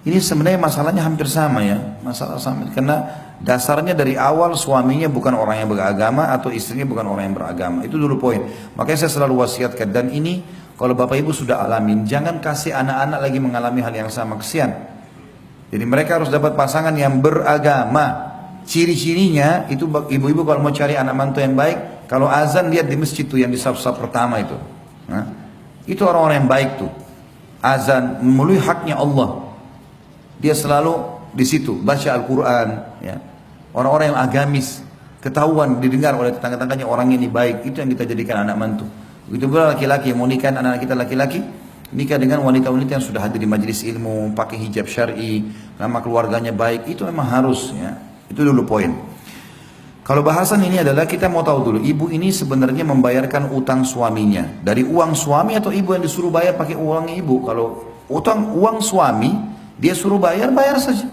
Ini sebenarnya masalahnya hampir sama ya. Masalah sama karena dasarnya dari awal suaminya bukan orang yang beragama atau istrinya bukan orang yang beragama. Itu dulu poin. Makanya saya selalu wasiatkan, dan ini kalau bapak ibu sudah alamin, jangan kasih anak-anak lagi mengalami hal yang sama, kesian. Jadi mereka harus dapat pasangan yang beragama. Ciri-cirinya itu ibu-ibu kalau mau cari anak mantu yang baik, kalau azan lihat di masjid tuh yang di saf-saf pertama itu. Nah, itu orang-orang yang baik tuh. Azan memenuhi haknya Allah. Dia selalu di situ baca Al-Quran. Ya. Orang-orang yang agamis, ketahuan didengar oleh tetangga-tangganya orang ini baik, itu yang kita jadikan anak mantu. Begitu pula laki-laki yang mau nikah, anak-anak kita laki-laki nikah dengan wanita-wanita yang sudah hadir di majelis ilmu, pakai hijab syar'i, nama keluarganya baik, itu memang harus ya. Itu dulu poin. Kalau bahasan ini adalah kita mau tahu dulu, ibu ini sebenarnya membayarkan utang suaminya dari uang suami atau ibu yang disuruh bayar pakai uang ibu. Kalau utang uang suami dia suruh bayar, bayar saja,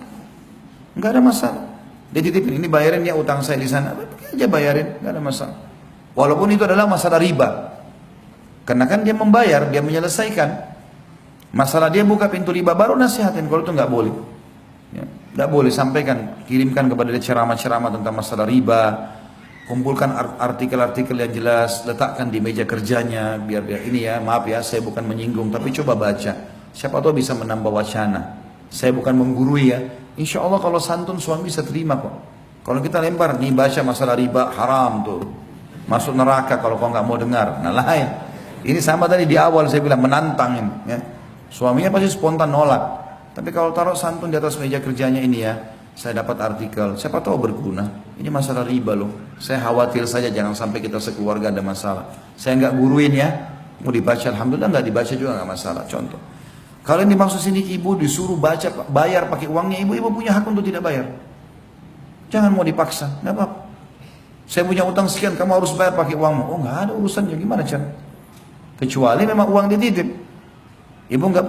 nggak ada masalah. Dia titipin, ini bayarin ya utang saya di sana, aja bayarin, nggak ada masalah. Walaupun itu adalah masalah riba, karena kan dia membayar, dia menyelesaikan masalah, dia buka pintu riba baru nasihatin. Kalau itu nggak boleh. Ya, tidak boleh, sampaikan, kirimkan kepada dia ceramah-ceramah tentang masalah riba, kumpulkan artikel-artikel yang jelas, letakkan di meja kerjanya, biar dia ini ya, maaf ya, saya bukan menyinggung, tapi coba baca, siapa tahu bisa menambah wacana. Saya bukan menggurui ya, Insya Allah kalau santun suami bisa terima kok. Kalau kita lempar, nih baca masalah riba, haram tuh. Masuk neraka kalau kau nggak mau dengar. Nah lain. Ini sama tadi di awal saya bilang menantang ini. Ya. Suaminya pasti spontan nolak. Tapi kalau taruh santun di atas meja kerjanya ini ya, saya dapat artikel, siapa tahu berguna. Ini masalah riba loh. Saya khawatir saja jangan sampai kita sekeluarga ada masalah. Saya nggak guruin ya. Mau dibaca, alhamdulillah nggak dibaca juga nggak masalah. Contoh. Kalau yang dimaksud sini ibu disuruh baca, bayar pakai uangnya, ibu punya hak untuk tidak bayar. Jangan mau dipaksa, nggak apa-apa. Saya punya utang sekian, kamu harus bayar pakai uangmu. Oh nggak ada urusannya, gimana cara? Kecuali memang uang dititip. Ibu nggak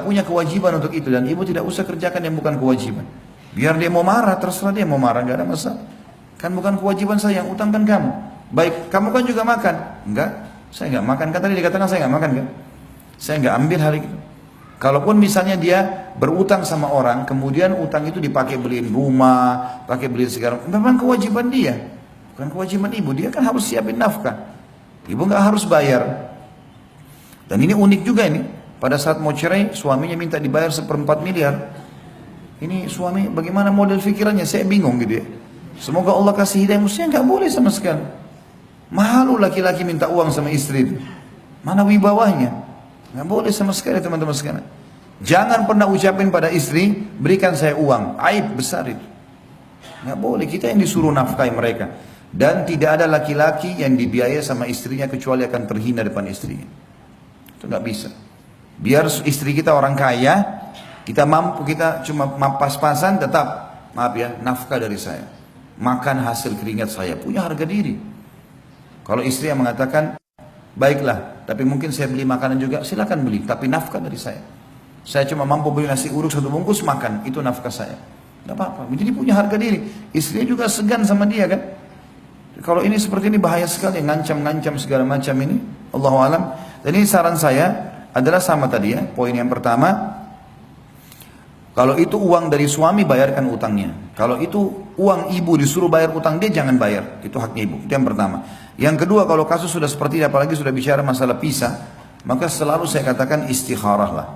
punya kewajiban untuk itu dan ibu tidak usah kerjakan yang bukan kewajiban. Biar dia mau marah, terserah dia mau marah, nggak ada masalah. Kan bukan kewajiban saya, yang utang kan kamu. Baik, kamu kan juga makan. Enggak, saya nggak makan. Kan tadi dikatakan saya nggak makan kan? Saya nggak ambil hari itu. Kalaupun misalnya dia berutang sama orang, kemudian utang itu dipakai beliin rumah, pakai beliin segala, memang kewajiban dia, bukan kewajiban ibu. Dia kan harus siapin nafkah. Ibu nggak harus bayar. Dan ini unik juga ini. Pada saat mau cerai, suaminya minta dibayar 1/4 miliar. Ini suami bagaimana model pikirannya? Saya bingung gitu ya. Semoga Allah kasih hidayah. Mestinya nggak boleh sama sekali. Malu laki-laki minta uang sama istri itu. Mana wibawahnya? Nggak boleh sama sekali teman-teman sekalian. Jangan pernah ucapin pada istri, berikan saya uang. Aib besar itu. Nggak boleh. Kita yang disuruh nafkahi mereka. Dan tidak ada laki-laki yang dibiayai sama istrinya kecuali akan terhina depan istrinya. Itu nggak bisa. Biar istri kita orang kaya, kita mampu, kita cuma pas-pasan, tetap maaf ya, nafkah dari saya, makan hasil keringat saya, punya harga diri. Kalau istri yang mengatakan baiklah, tapi mungkin saya beli makanan juga, silakan beli, tapi nafkah dari saya. Saya cuma mampu beli nasi uduk 1 bungkus, makan, itu nafkah saya. Gak apa-apa, jadi punya harga diri. Istrinya juga segan sama dia kan. Kalau ini seperti ini bahaya sekali, ngancam-ngancam segala macam ini, Allahu alam. Dan ini saran saya adalah sama tadi ya, poin yang pertama, kalau itu uang dari suami bayarkan utangnya. Kalau itu uang ibu disuruh bayar utang dia, jangan bayar, itu haknya ibu. Itu yang pertama. Yang kedua, kalau kasus sudah seperti ini, apalagi sudah bicara masalah pisah, maka selalu saya katakan istikharah lah.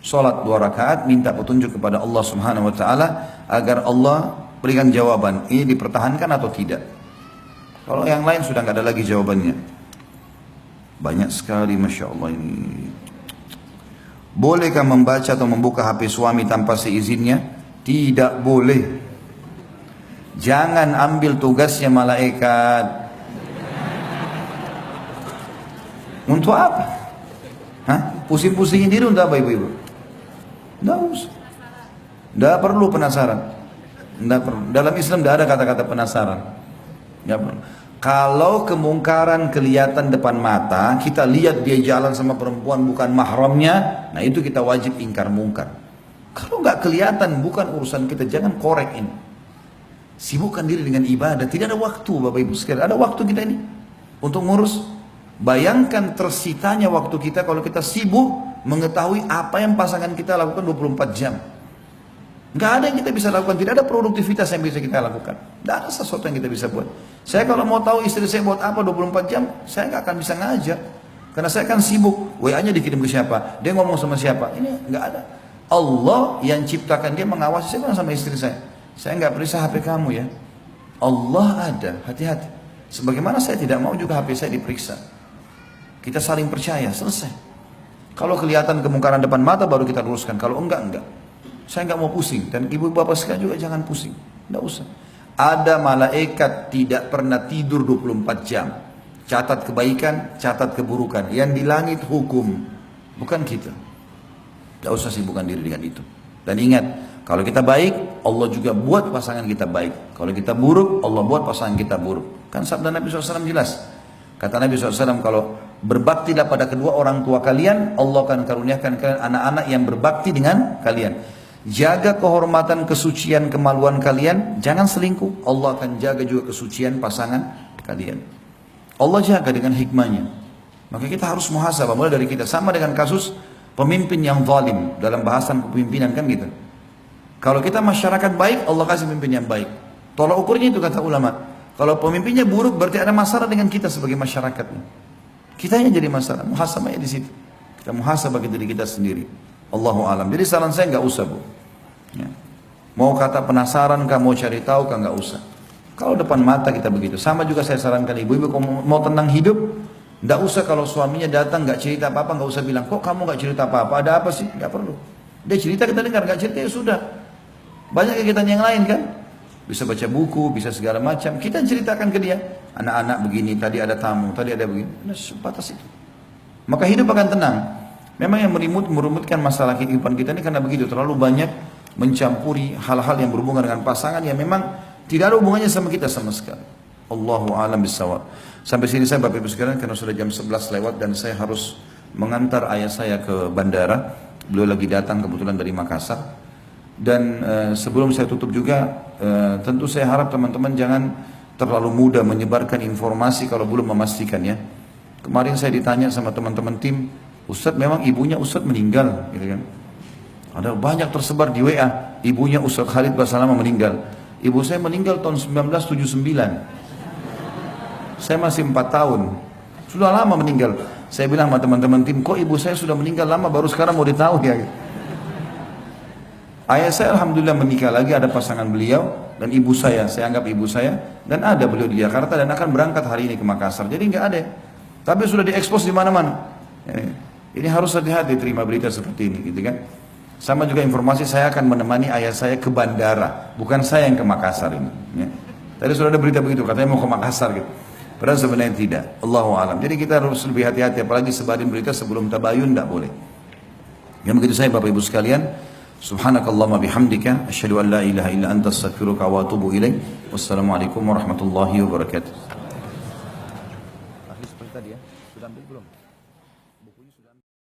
Salat 2 rakaat, minta petunjuk kepada Allah Subhanahu Wa Taala agar Allah berikan jawaban, ini dipertahankan atau tidak. Kalau yang lain sudah nggak ada lagi jawabannya. Banyak sekali, Masya Allah ini. Bolehkah membaca atau membuka HP suami tanpa seizinnya? Tidak boleh. Jangan ambil tugasnya malaikat. Untuk apa? Hah? Pusing-pusingin diri untuk apa ibu-ibu? Tidak usah. Tidak perlu penasaran. Tidak perlu. Dalam Islam tidak ada kata-kata penasaran. Tidak perlu. Kalau kemungkaran kelihatan depan mata, kita lihat dia jalan sama perempuan bukan mahramnya, nah itu kita wajib ingkar mungkar. Kalau nggak kelihatan, bukan urusan kita, jangan korek ini. Sibukkan diri dengan ibadah, tidak ada waktu Bapak Ibu sekalian. Ada waktu kita ini untuk ngurus. Bayangkan tersitanya waktu kita kalau kita sibuk mengetahui apa yang pasangan kita lakukan 24 jam. Nggak ada yang kita bisa lakukan, tidak ada produktivitas yang bisa kita lakukan. Tidak ada sesuatu yang kita bisa buat. Saya kalau mau tahu istri saya buat apa 24 jam, saya nggak akan bisa ngajak. Karena saya kan sibuk, WA-nya dikirim ke siapa, dia ngomong sama siapa, ini nggak ada. Allah yang ciptakan dia mengawasi, saya bilang sama istri saya nggak periksa HP kamu ya. Allah ada, hati-hati. Sebagaimana saya tidak mau juga HP saya diperiksa. Kita saling percaya, selesai. Kalau kelihatan kemungkaran depan mata baru kita luruskan, kalau enggak. Saya nggak mau pusing, dan ibu bapak sekalian juga jangan pusing, nggak usah. Ada malaikat tidak pernah tidur 24 jam. Catat kebaikan, catat keburukan. Yang di langit hukum, bukan kita. Nggak usah sibukkan diri dengan itu. Dan ingat, kalau kita baik, Allah juga buat pasangan kita baik. Kalau kita buruk, Allah buat pasangan kita buruk. Kan sabda Nabi SAW jelas. Kata Nabi SAW, kalau berbaktilah pada kedua orang tua kalian, Allah akan karuniakan kalian anak-anak yang berbakti dengan kalian. Jaga kehormatan, kesucian, kemaluan kalian. Jangan selingkuh. Allah akan jaga juga kesucian pasangan kalian. Allah jaga dengan hikmahnya. Maka kita harus muhasabah mulai dari kita. Sama dengan kasus pemimpin yang zalim. Dalam bahasan kepemimpinan kan gitu. Kalau kita masyarakat baik, Allah kasih pemimpin yang baik. Tolak ukurnya itu kata ulama. Kalau pemimpinnya buruk berarti ada masalah dengan kita sebagai masyarakatnya. Kita yang jadi masalah. Muhasabahnya di situ. Kita muhasabah diri kita sendiri. Allahu alam. Jadi saran saya nggak usah bu. Ya. Mau kata penasaran kah, mau cari tahu kah, nggak usah. Kalau depan mata kita begitu. Sama juga saya sarankan ibu-ibu kalau mau tenang hidup, nggak usah kalau suaminya datang nggak cerita apa-apa, nggak usah bilang kok kamu nggak cerita apa-apa, ada apa sih? Nggak perlu. Dia cerita kita dengar, nggak cerita ya sudah. Banyak kegiatan yang lain kan. Bisa baca buku, bisa segala macam. Kita ceritakan ke dia. Anak-anak begini, tadi ada tamu, tadi ada begini. Nah, sebatas itu. Maka hidup akan tenang. Memang yang merumutkan masalah kehidupan kita ini karena begitu. Terlalu banyak mencampuri hal-hal yang berhubungan dengan pasangan yang memang tidak ada hubungannya sama kita sama sekali. Allahu a'lam bishawab. Sampai sini saya Bapak Ibu sekalian karena sudah jam 11 lewat dan saya harus mengantar ayah saya ke bandara. Beliau lagi datang kebetulan dari Makassar. Dan sebelum saya tutup juga, tentu saya harap teman-teman jangan terlalu mudah menyebarkan informasi kalau belum memastikan ya. Kemarin saya ditanya sama teman-teman tim, Ustadz memang ibunya Ustadz meninggal, gitu kan? Ada banyak tersebar di WA, ibunya Ustadz Khalid Basalamah meninggal. Ibu saya meninggal tahun 1979. Saya masih 4 tahun. Sudah lama meninggal. Saya bilang sama teman-teman tim, kok ibu saya sudah meninggal lama baru sekarang mau ditahu ya? Ayah saya alhamdulillah menikah lagi, ada pasangan beliau dan ibu saya anggap ibu saya dan ada beliau di Jakarta dan akan berangkat hari ini ke Makassar. Jadi nggak ada. Tapi sudah diekspos di mana-mana. Ini harus hati-hati terima berita seperti ini, gitu kan? Sama juga informasi saya akan menemani ayah saya ke bandara, bukan saya yang ke Makassar ini. Ya. Tadi sudah ada berita begitu, katanya mau ke Makassar gitu. Padahal sebenarnya tidak. Allahu a'lam. Jadi kita harus lebih hati-hati, apalagi sebarin berita sebelum tabayun, tidak boleh. Yang begitu saya Bapak Ibu sekalian, subhanakallahumma bihamdika, asyhadu an la ilaha illa anta astaghfiruka wa atubu ilaik. Wassalamualaikum warahmatullahi wabarakatuh. Seperti tadi ya, sudah ambil belum?